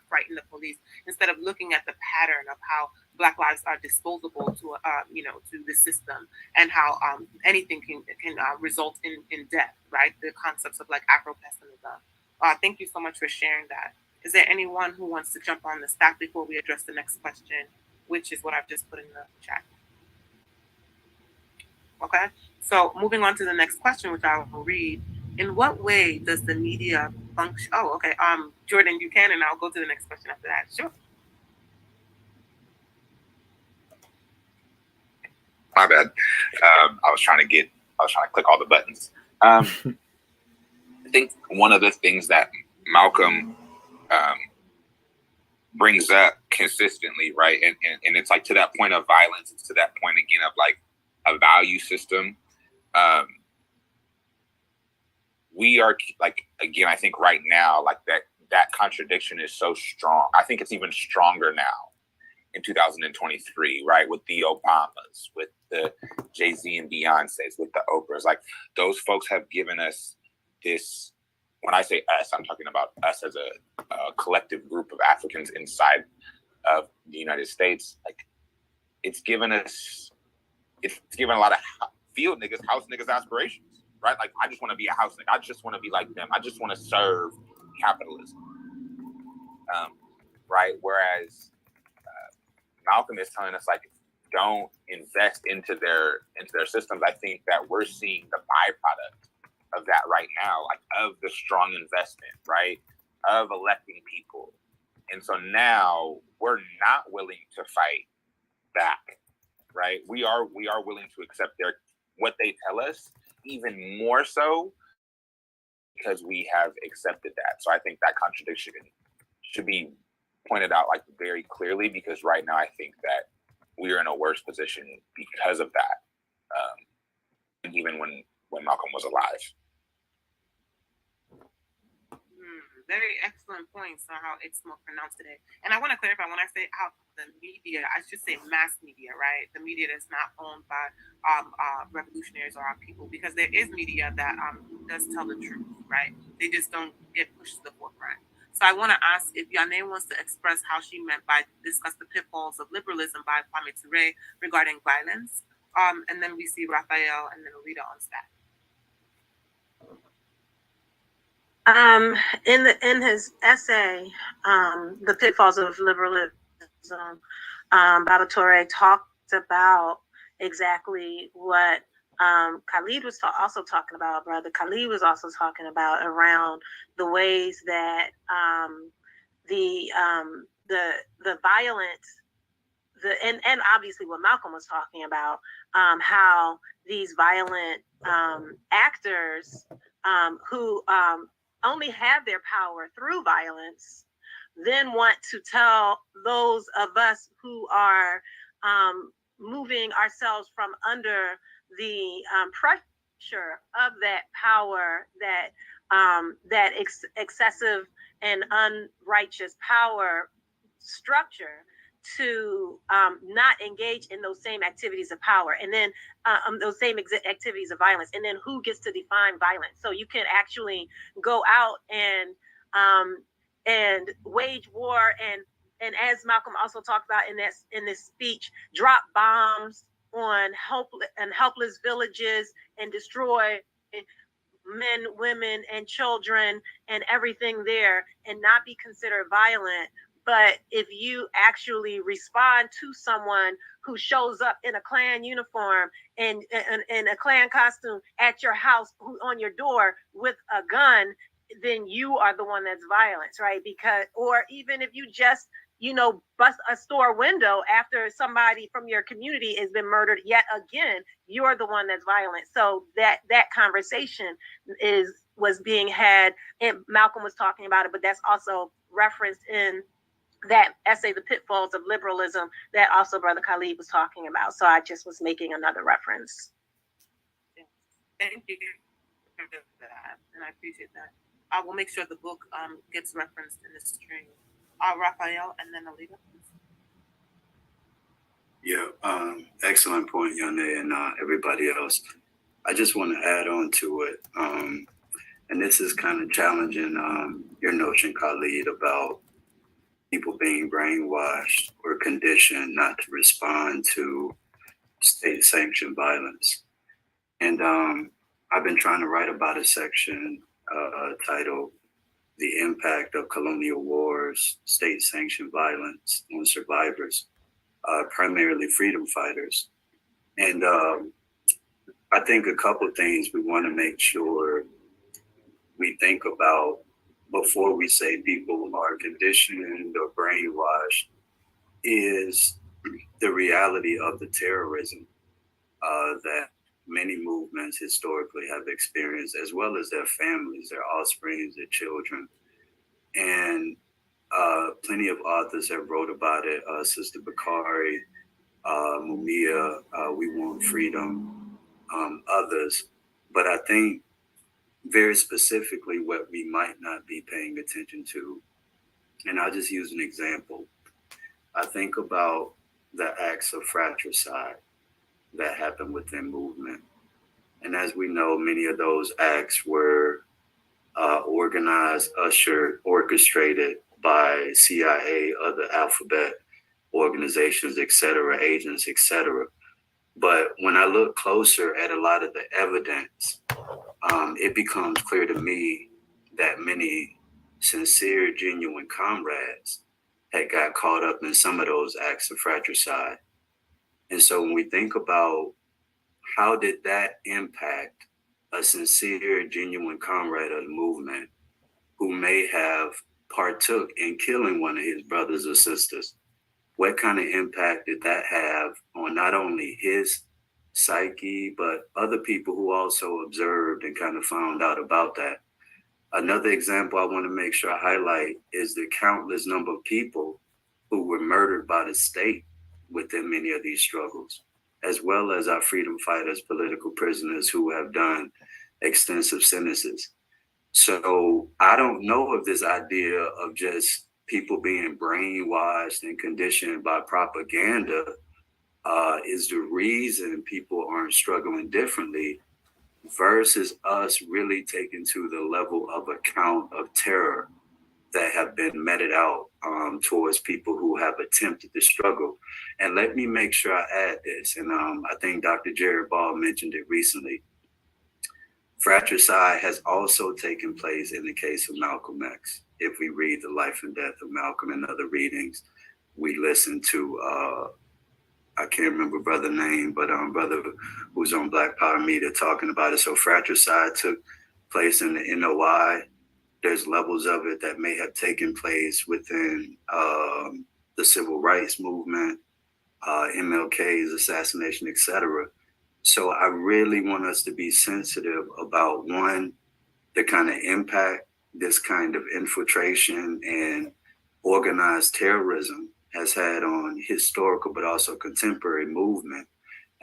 frighten the police? Instead of looking at the pattern of how Black lives are disposable to, to the system, and how anything can result in death, right? The concepts of like Afro-pessimism. Thank you so much for sharing that. Is there anyone who wants to jump on the stack before we address the next question, which is what I've just put in the chat? Okay, so moving on to the next question, which I will read. In what way does the media function? Oh, okay. Jordan, you can, and I'll go to the next question after that. Sure. My bad. I was trying to click all the buttons. I think one of the things that Malcolm brings up consistently, right, and it's like to that point of violence, it's to that point again of like a value system. We are like, again, I think right now, like that contradiction is so strong. I think it's even stronger now in 2023, right? With the Obamas, with the Jay-Z and Beyonce's, with the Oprahs. Like, those folks have given us this. When I say us, I'm talking about us as a collective group of Africans inside of the United States. Like, it's given a lot of field niggas, house niggas aspirations, right? Like, I just want to be a house nigga. I just want to be like them. I just want to serve capitalism, right? Whereas Malcolm is telling us, like, don't invest into their systems. I think that we're seeing the byproduct of that right now, like of the strong investment, right, of electing people. And so now we're not willing to fight back, right? We are willing to accept what they tell us, even more so because we have accepted that. So I think that contradiction should be pointed out like very clearly, because right now I think that we are in a worse position because of that, even when Malcolm was alive. Very excellent points on how it's more pronounced today. And I want to clarify, when I say how the media, I should say mass media, right? The media that's not owned by revolutionaries or our people, because there is media that does tell the truth, right? They just don't get pushed to the forefront. So I want to ask if Yane wants to express how she meant by discuss the pitfalls of liberalism by Kwame Ture regarding violence. And then we see Raphael and then Rita on staff. In his essay, The Pitfalls of Liberalism, Baba Toure talked about exactly what Khalid was also talking about. Brother Khalid was also talking about around the ways that the violence, and obviously what Malcolm was talking about, how these violent actors who only have their power through violence, then want to tell those of us who are moving ourselves from under the pressure of that power, that excessive and unrighteous power structure, to not engage in those same activities of power, and then those same activities of violence, and then who gets to define violence. So you can actually go out and wage war, and as Malcolm also talked about in this speech, drop bombs on helpless villages and destroy men, women, and children and everything there, and not be considered violent. But if you actually respond to someone who shows up in a Klan uniform and in a Klan costume at your house, on your door with a gun, then you are the one that's violent, right? Because, or even if you just, bust a store window after somebody from your community has been murdered yet again, you're the one that's violent. So that conversation was being had, and Malcolm was talking about it, but that's also referenced in that essay, The Pitfalls of Liberalism, that also Brother Khalid was talking about. So I just was making another reference. Thank you for that, and I appreciate that. I will make sure the book gets referenced in the stream. Raphael, and then Alita. Yeah, excellent point, Yone, and everybody else. I just want to add on to it, and this is kind of challenging your notion, Khalid, about people being brainwashed or conditioned not to respond to state-sanctioned violence. And I've been trying to write about a section titled "The Impact of Colonial Wars, State-Sanctioned Violence on Survivors, primarily freedom fighters." And I think a couple of things we want to make sure we think about before we say people are conditioned or brainwashed is the reality of the terrorism that many movements historically have experienced, as well as their families, their offspring, their children. And plenty of authors have wrote about it. Sister Bakari, Mumia, We Want Freedom, others. But I think very specifically what we might not be paying attention to, and I'll just use an example. I think about the acts of fratricide that happened within movement. And as we know, many of those acts were organized, ushered, orchestrated by CIA, other alphabet organizations, et cetera, agents, et cetera. But when I look closer at a lot of the evidence, it becomes clear to me that many sincere, genuine comrades had got caught up in some of those acts of fratricide. And so when we think about how did that impact a sincere, genuine comrade of the movement who may have partook in killing one of his brothers or sisters, what kind of impact did that have on not only his psyche, but other people who also observed and kind of found out about that? Another example I want to make sure I highlight is the countless number of people who were murdered by the state within many of these struggles, as well as our freedom fighters, political prisoners who have done extensive sentences. So I don't know if this idea of just people being brainwashed and conditioned by propaganda is the reason people aren't struggling differently versus us really taking to the level of account of terror that have been meted out towards people who have attempted to struggle. And let me make sure I add this, and I think Dr. Jared Ball mentioned it recently. Fratricide has also taken place in the case of Malcolm X. If we read The Life and Death of Malcolm and other readings, we listen to, I can't remember brother name, but brother who's on Black Power Media talking about it. So fratricide took place in the NOI. There's levels of it that may have taken place within the civil rights movement, MLK's assassination, etc. So I really want us to be sensitive about, one, the kind of impact this kind of infiltration and organized terrorism has had on historical but also contemporary movement.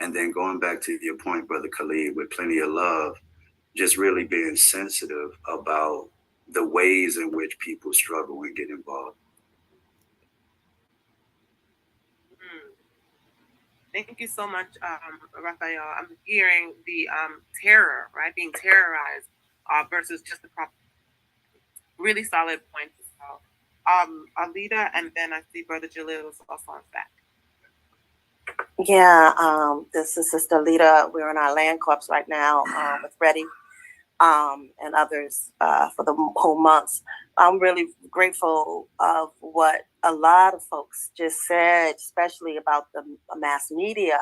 And then going back to your point, Brother Khalid, with plenty of love, just really being sensitive about the ways in which people struggle and get involved. Thank you so much, Raphael. I'm hearing the terror, right? Being terrorized versus just the really solid points. So, Alita, and then I see Brother Jalil is also on back. Yeah, this is Sister Alita. We're in our land corps right now with Reddy and others for the whole months. I'm really grateful of what a lot of folks just said, especially about the mass media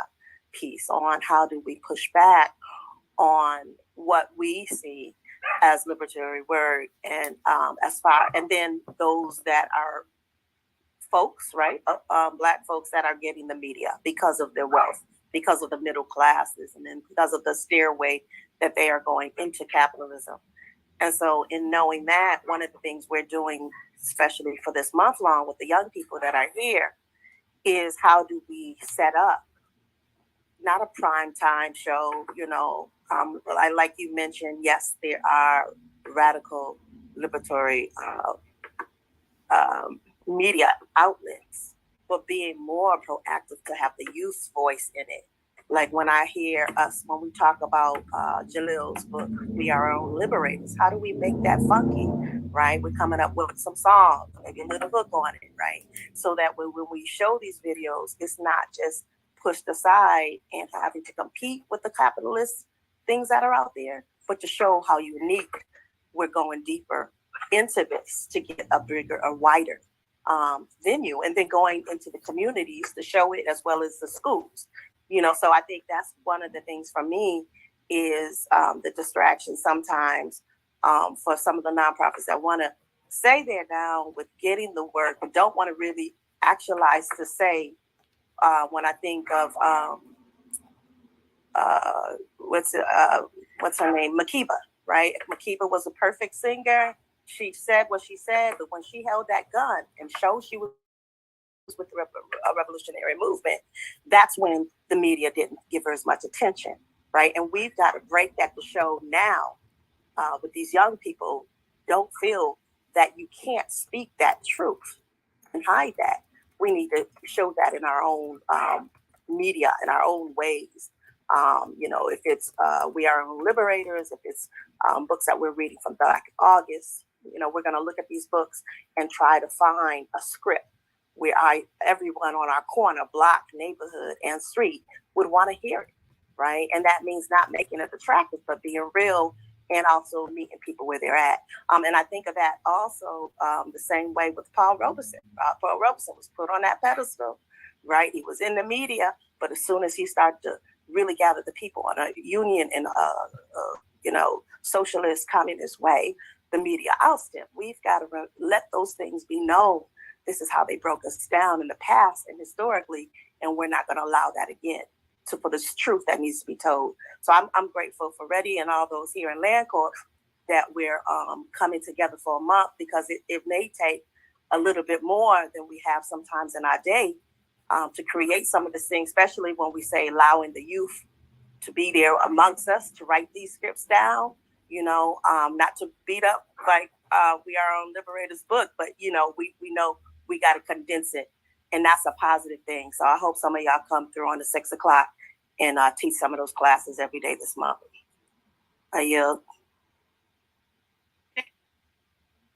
piece on how do we push back on what we see as liberatory word, and and then those that are folks, right, Black folks that are getting the media because of their wealth, because of the middle classes, and then because of the stairway that they are going into capitalism. And so in knowing that, one of the things we're doing, especially for this month long with the young people that are here, is how do we set up not a prime time show, like you mentioned, yes, there are radical liberatory media outlets, but being more proactive to have the youth's voice in it. Like when I hear us, when we talk about Jalil's book, We Are Our Own Liberators, how do we make that funky, right? We're coming up with some songs, maybe a little hook on it, right? So that when we show these videos, it's not just pushed aside and having to compete with the capitalist things that are out there, but to show how unique we're going deeper into this to get a bigger, a wider venue, and then going into the communities to show it as well as the schools. So I think that's one of the things for me is the distraction sometimes for some of the nonprofits that want to say they're down with getting the work, but don't want to really actualize to say, when I think of what's her name, Makiba, right? Makiba was a perfect singer. She said what she said, but when she held that gun and showed she was with the revolutionary movement, that's when the media didn't give her as much attention, right? And we've got to break that to show now with these young people, don't feel that you can't speak that truth and hide that. We need to show that in our own media, in our own ways. If it's We Are Our Own Liberators, if it's books that we're reading from Black August, we're going to look at these books and try to find a script where everyone on our corner, block, neighborhood, and street would want to hear it, right? And that means not making it attractive, but being real and also meeting people where they're at. And I think of that also the same way with Paul Robeson. Paul Robeson was put on that pedestal, right? He was in the media, but as soon as he started to really gather the people on a union and socialist, communist way, the media ousted him. We've got to let those things be known. This is how they broke us down in the past and historically, and we're not going to allow that again. For this truth that needs to be told. So I'm grateful for Reddy and all those here in Land Corps that we're coming together for a month, because it may take a little bit more than we have sometimes in our day to create some of this things, especially when we say allowing the youth to be there amongst us to write these scripts down, not to beat up like We Are Our Own Liberators book, but we know we got to condense it. And that's a positive thing. So I hope some of y'all come through on the 6 o'clock and teach some of those classes every day this month. I yield.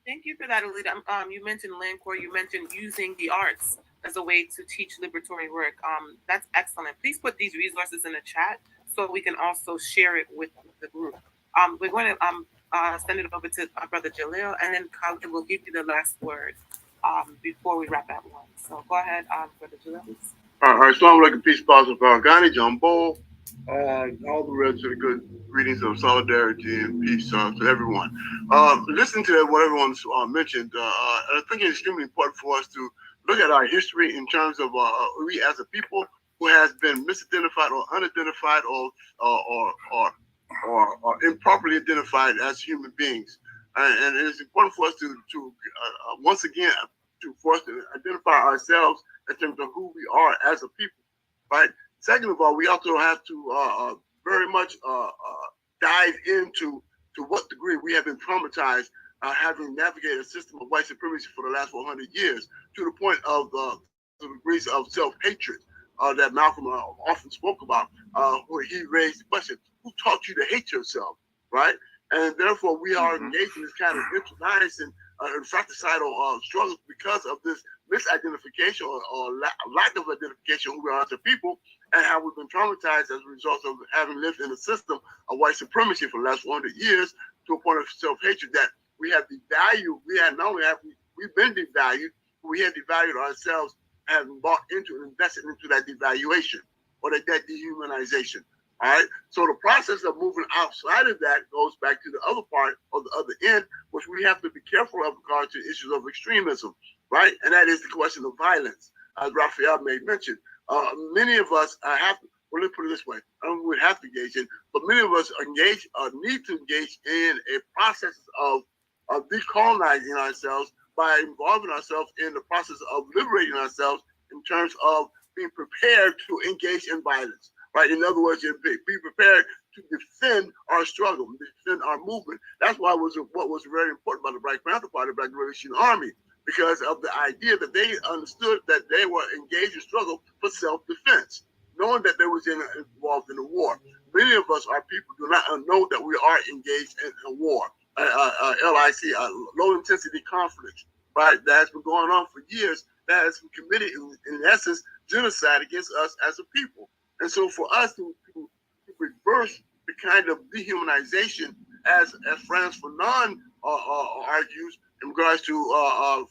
Thank you for that, Alita. You mentioned Land Corps. You mentioned using the arts as a way to teach liberatory work. That's excellent. Please put these resources in the chat so we can also share it with the group. We're going to send it over to Brother Jalil, and then Khalid will give you the last word before we wrap that one. So go ahead, Brother Jalil. All right, so I'm looking peace, positive, Ghani, John Bull, all the rest of the good greetings of solidarity and peace to everyone. Listening to what everyone's mentioned, I think it's extremely important for us to look at our history in terms of we as a people who has been misidentified or unidentified or improperly identified as human beings. And it's important for us to once again, for us to identify ourselves in terms of who we are as a people, right? Second of all, we also have to very much dive into to what degree we have been traumatized, having navigated a system of white supremacy for the last 400 years, to the point of the degrees of self-hatred, that Malcolm often spoke about, where he raised the question, who taught you to hate yourself, right? And therefore, we are engaged in this kind of internalized and fratricidal struggles because of this misidentification or lack of identification of who we are as a people, and how we've been traumatized as a result of having lived in a system of white supremacy for the last 100 years to a point of self-hatred that we have devalued. We've been devalued, but we have devalued ourselves and bought into and invested into that devaluation or that dehumanization. All right. So the process of moving outside of that goes back to the other part or the other end, which we have to be careful of regard to issues of extremism, right? And that is the question of violence, as Raphael made mention. Many of us have to, well, let's put it this way, I don't know we have to engage in, but many of us need to engage in a process of decolonizing ourselves by involving ourselves in the process of liberating ourselves in terms of being prepared to engage in violence. Right. In other words, be prepared to defend our struggle, defend our movement. That's why what was very important about the Black Panther Party, Black Liberation Army, because of the idea that they understood that they were engaged in struggle for self-defense, knowing that they was involved in a war. Many of us, our people, do not know that we are engaged in a war, LIC, low-intensity conflict, right? That has been going on for years. That has been committed, in essence, genocide against us as a people. And so for us to reverse the kind of dehumanization, as Franz Fanon argues, in regards to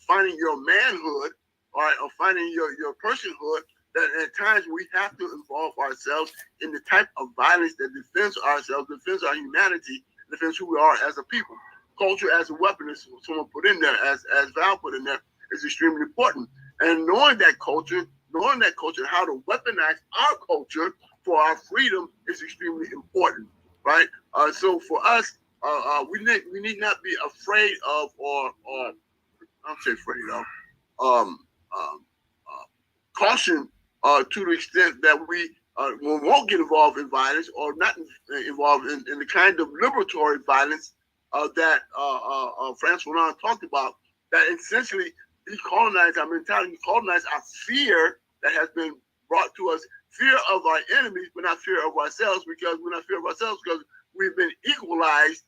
finding your manhood, or finding your personhood, that at times we have to involve ourselves in the type of violence that defends ourselves, defends our humanity, defends who we are as a people. Culture as a weapon, as someone put in there, as Val put in there, is extremely important. And knowing that culture, and how to weaponize our culture for our freedom is extremely important, right? So for us, we need not be afraid of, or I'm saying afraid of, caution to the extent that we won't get involved in violence or not involved in the kind of liberatory violence that Franz Fanon talked about, that essentially decolonize our mentality, decolonize our fear that has been brought to us, fear of our enemies, but not fear of ourselves, because we're not fear of ourselves because we've been equalized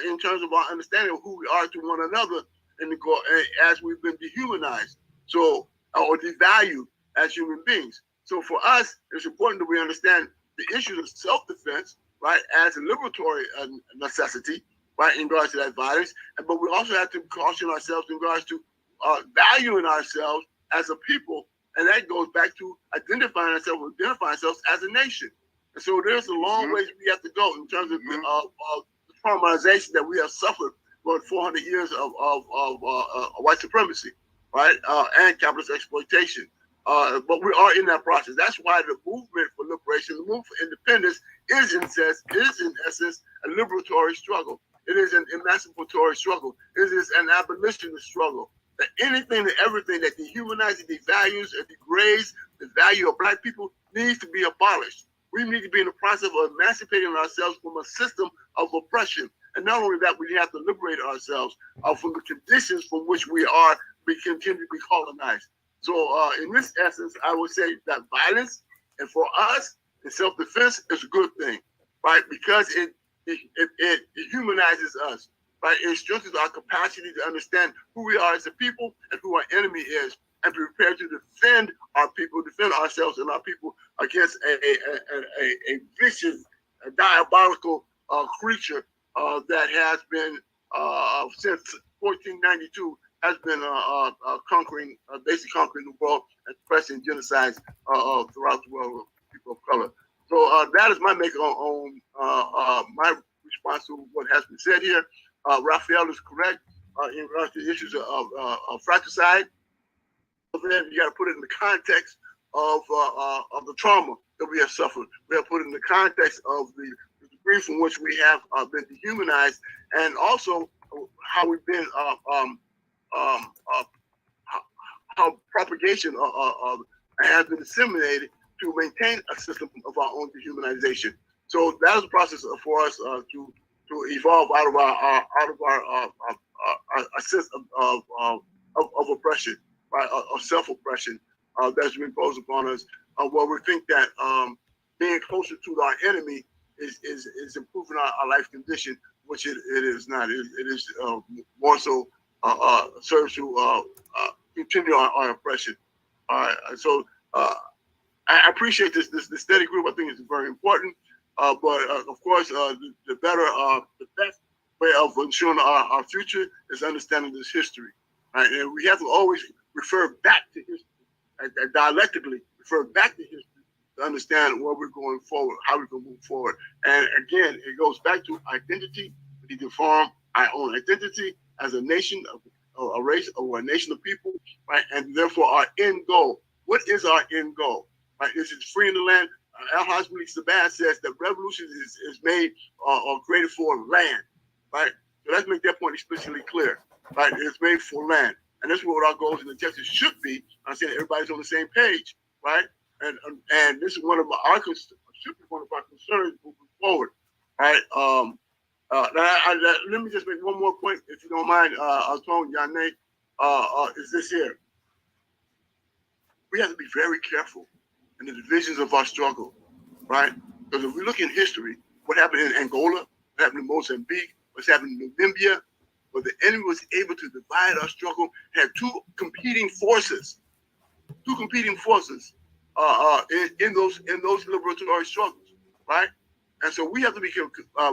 in terms of our understanding of who we are to one another, and as we've been dehumanized, so or devalued as human beings. So for us, it's important that we understand the issues of self-defense, right, as a liberatory necessity, right, in regards to that violence, but we also have to caution ourselves in regards to valuing ourselves as a people. And that goes back to identifying ourselves as a nation. And so there's a long ways we have to go in terms of the traumatization that we have suffered for 400 years of white supremacy, right, and capitalist exploitation. But we are in that process. That's why the movement for liberation, the movement for independence, is in essence a liberatory struggle. It is an emancipatory struggle. It is an abolitionist struggle. That anything and everything that dehumanizes, devalues, and degrades the value of Black people needs to be abolished. We need to be in the process of emancipating ourselves from a system of oppression. And not only that, we have to liberate ourselves from the conditions from which we continue to be colonized. So in this essence, I would say that violence, and for us, in self-defense, is a good thing, right? Because it humanizes us. Right? It strengthens our capacity to understand who we are as a people and who our enemy is, and be prepared to defend our people, defend ourselves and our people against a vicious, diabolical creature that has been since 1492 has been basically conquering the world and pressing genocides throughout the world of people of color. So that is my make on my response to what has been said here. Raphael is correct in regards to issues of fratricide. Then you got to put it in the context of the trauma that we have suffered. We have put it in the context of the degree from which we have been dehumanized, and also how we've been how propagation has been disseminated to maintain a system of our own dehumanization. So that is a process for us to evolve out of our sense of oppression, right, of self-oppression, that's been imposed upon us, where we think that being closer to our enemy is improving our life condition, which it is not. It is more so serves to continue our oppression. All right, so I appreciate this steady group. I think it's very important. But of course, the best way of ensuring our future is understanding this history, right? And we have to always refer back to history, dialectically refer back to history to understand where we're going forward, how we're going to move forward. And again, it goes back to identity. We need to form our own identity as a nation, a race, or a nation of people, right? And therefore, our end goal. What is our end goal? Right? Is it freeing the land? Al-Haj Malik Sabah says that revolution is made or created for land, right? So let's make that point explicitly clear, right? It's made for land. And that's what our goals and objectives should be. I'm saying everybody's on the same page, right? And this is one of our concerns moving forward, right? Let me just make one more point, if you don't mind, Alton Yane, is this here. We have to be very careful in the divisions of our struggle, right? Because if we look in history, what happened in Angola, what happened in Mozambique, what's happened in Namibia, where the enemy was able to divide our struggle, had two competing forces in those liberatory struggles, right? And so we have to be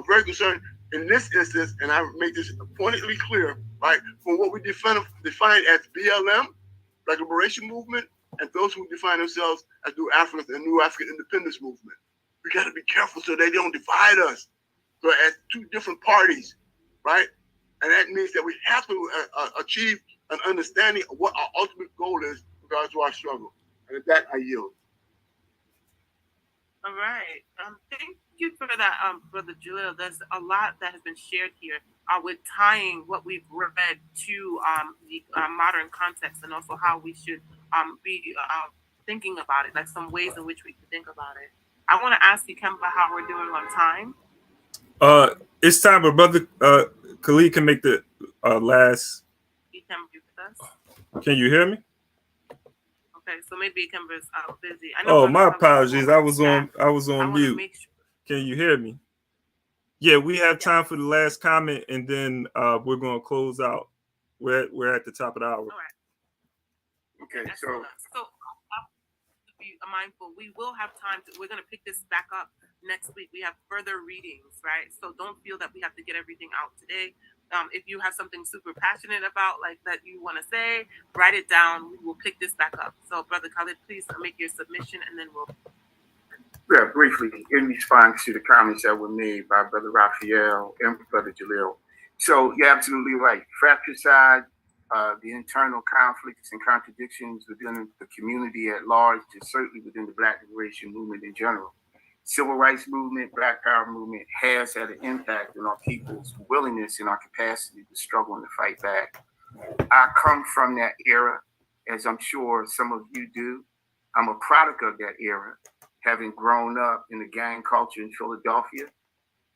very concerned in this instance, and I make this pointedly clear, right? For what we define as BLM, Black Liberation Movement, and those who define themselves as New African and New African Independence Movement. We got to be careful so they don't divide us. So as two different parties, right? And that means that we have to achieve an understanding of what our ultimate goal is in regards to our struggle. And with that, I yield. All right. Thank you for that, Brother Jalil. There's a lot that has been shared here with tying what we've read to the modern context, and also how we should be thinking about it, like some ways in which we can think about it. I want to ask you, Kemba, how we're doing on time. It's time, but Brother Khalid can make the last. You can be with us. Can you hear me? Okay, so maybe Kemba's busy. My apologies. I was on mute. Sure. Can you hear me? Yeah, we have time for the last comment, and then we're going to close out. We're at the top of the hour. All right. Okay, so be mindful. We will have time we're going to pick this back up next week. We have further readings, right? So don't feel that we have to get everything out today. If you have something super passionate about, like that you want to say, write it down. We will pick this back up. So, Brother Khalid, please make your submission, and then we'll. Yeah, briefly, in response to the comments that were made by Brother Raphael and Brother Jalil. So you're absolutely right. Fratricide, the internal conflicts and contradictions within the community at large, and certainly within the Black Liberation Movement in general. Civil rights movement, Black Power movement has had an impact on our people's willingness and our capacity to struggle and to fight back. I come from that era, as I'm sure some of you do. I'm a product of that era, having grown up in the gang culture in Philadelphia,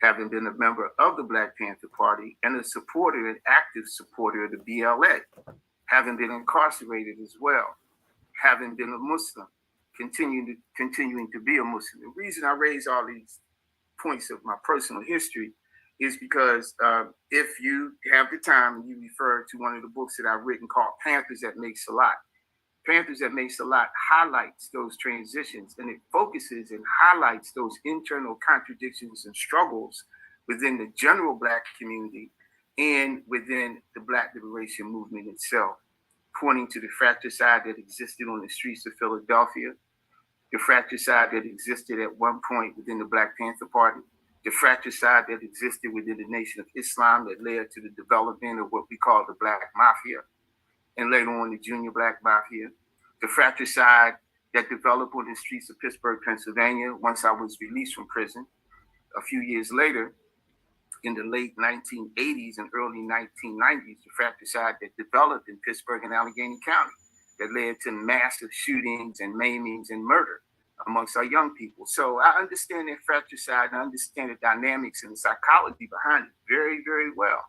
having been a member of the Black Panther Party and a supporter, an active supporter of the BLA, having been incarcerated as well, having been a Muslim, continuing to be a Muslim. The reason I raise all these points of my personal history is because if you have the time and you refer to one of the books that I've written called Panthers That Make Salat. Panthers That Make Salat highlights those transitions, and it focuses and highlights those internal contradictions and struggles within the general Black community and within the Black Liberation Movement itself, pointing to the fratricide that existed on the streets of Philadelphia, the fratricide that existed at one point within the Black Panther Party, the fratricide that existed within the Nation of Islam that led to the development of what we call the Black Mafia, and later on the Junior Black Mafia, the fratricide that developed on the streets of Pittsburgh, Pennsylvania, once I was released from prison. A few years later, in the late 1980s and early 1990s, the fratricide that developed in Pittsburgh and Allegheny County that led to massive shootings and maimings and murder amongst our young people. So I understand that fratricide, and I understand the dynamics and the psychology behind it very, very well,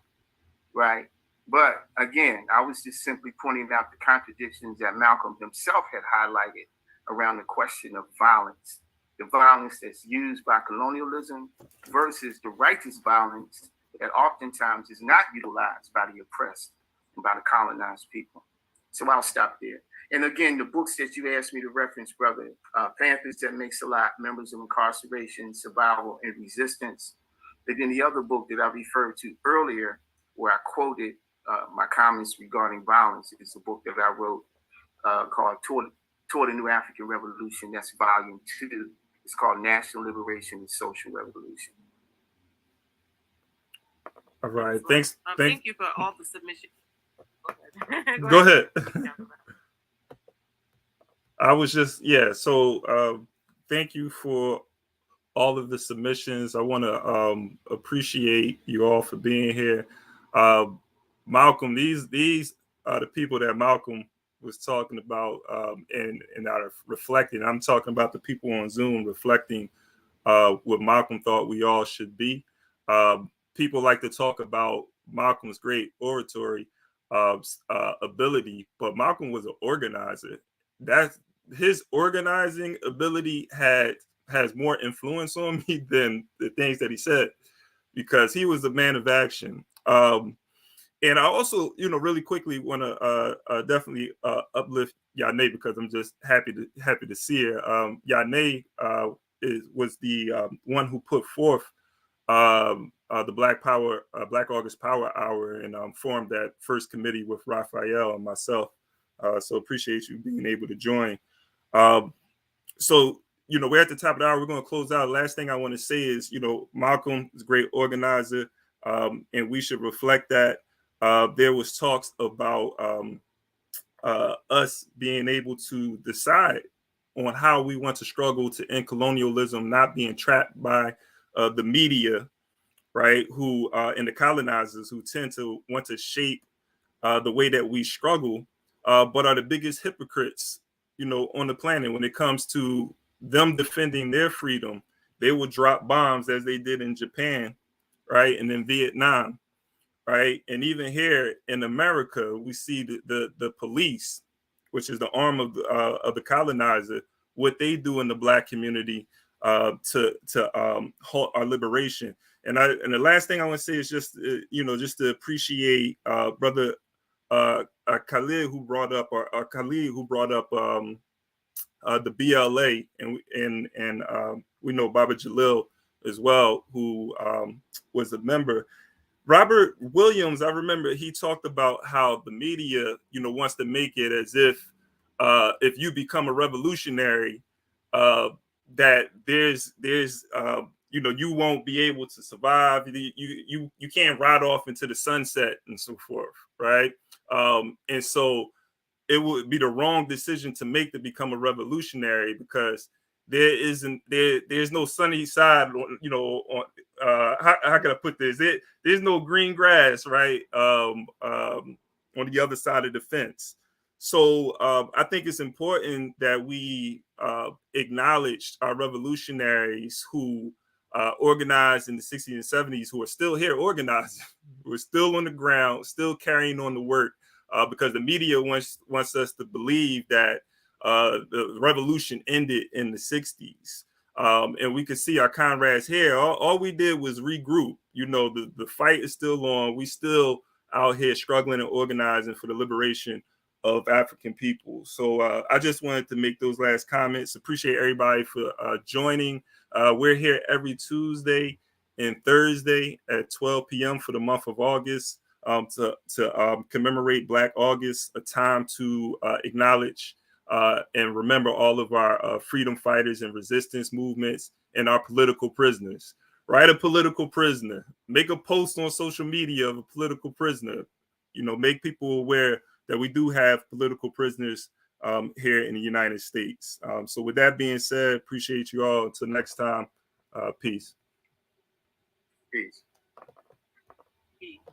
right? But again, I was just simply pointing out the contradictions that Malcolm himself had highlighted around the question of violence, the violence that's used by colonialism versus the righteous violence that oftentimes is not utilized by the oppressed and by the colonized people. So I'll stop there. And again, the books that you asked me to reference, brother, Panthers That Makes a Lot, Members of Incarceration, Survival, and Resistance. But then the other book that I referred to earlier, where I quoted my comments regarding violence, is a book that I wrote called Toward the New African Revolution. That's volume 2. It's called National Liberation and Social Revolution. All right. Thanks. Thank you for all the submissions. Go ahead. I was just, so thank you for all of the submissions. I want to appreciate you all for being here. Malcolm, these are the people that Malcolm was talking about and are reflecting. I'm talking about the people on Zoom reflecting what Malcolm thought we all should be. People like to talk about Malcolm's great oratory ability, but Malcolm was an organizer. That's his organizing ability has more influence on me than the things that he said, because he was a man of action. And I also, really quickly want to definitely uplift Yane, because I'm just happy to see her. Yane was the one who put forth the Black August Power Hour, and formed that first committee with Raphael and myself. So appreciate you being able to join. So we're at the top of the hour. We're going to close out. Last thing I want to say is, Malcolm is a great organizer, and we should reflect that. There was talks about us being able to decide on how we want to struggle to end colonialism, not being trapped by the media, right? Who and the colonizers, who tend to want to shape the way that we struggle, but are the biggest hypocrites, on the planet when it comes to them defending their freedom. They will drop bombs, as they did in Japan, right, and in Vietnam, right, and even here in America, we see the police, which is the arm of the colonizer, what they do in the Black community to halt our liberation. And the last thing I want to say is just to appreciate brother Khalid who brought up the BLA, and we know Baba Jalil as well, who was a member. Robert Williams, I remember he talked about how the media, wants to make it as if you become a revolutionary, that there's you won't be able to survive. You can't ride off into the sunset and so forth, right? And so it would be the wrong decision to make to become a revolutionary, because there's no sunny side, on how can I put this? There's no green grass, right? On the other side of the fence. So I think it's important that we acknowledge our revolutionaries who organized in the 60s and 70s, who are still here organizing, who are still on the ground, still carrying on the work, because the media wants us to believe that the revolution ended in the 60s. And we could see our comrades here. All we did was regroup. The fight is still on. We still out here struggling and organizing for the liberation of African people. So I just wanted to make those last comments. Appreciate everybody for joining. We're here every Tuesday and Thursday at 12 p.m. for the month of August, to commemorate Black August, a time to acknowledge and remember all of our freedom fighters and resistance movements and our political prisoners. Write a political prisoner. Make a post on social media of a political prisoner. Make people aware that we do have political prisoners here in the United States. So with that being said, appreciate you all. Until next time, peace. Peace.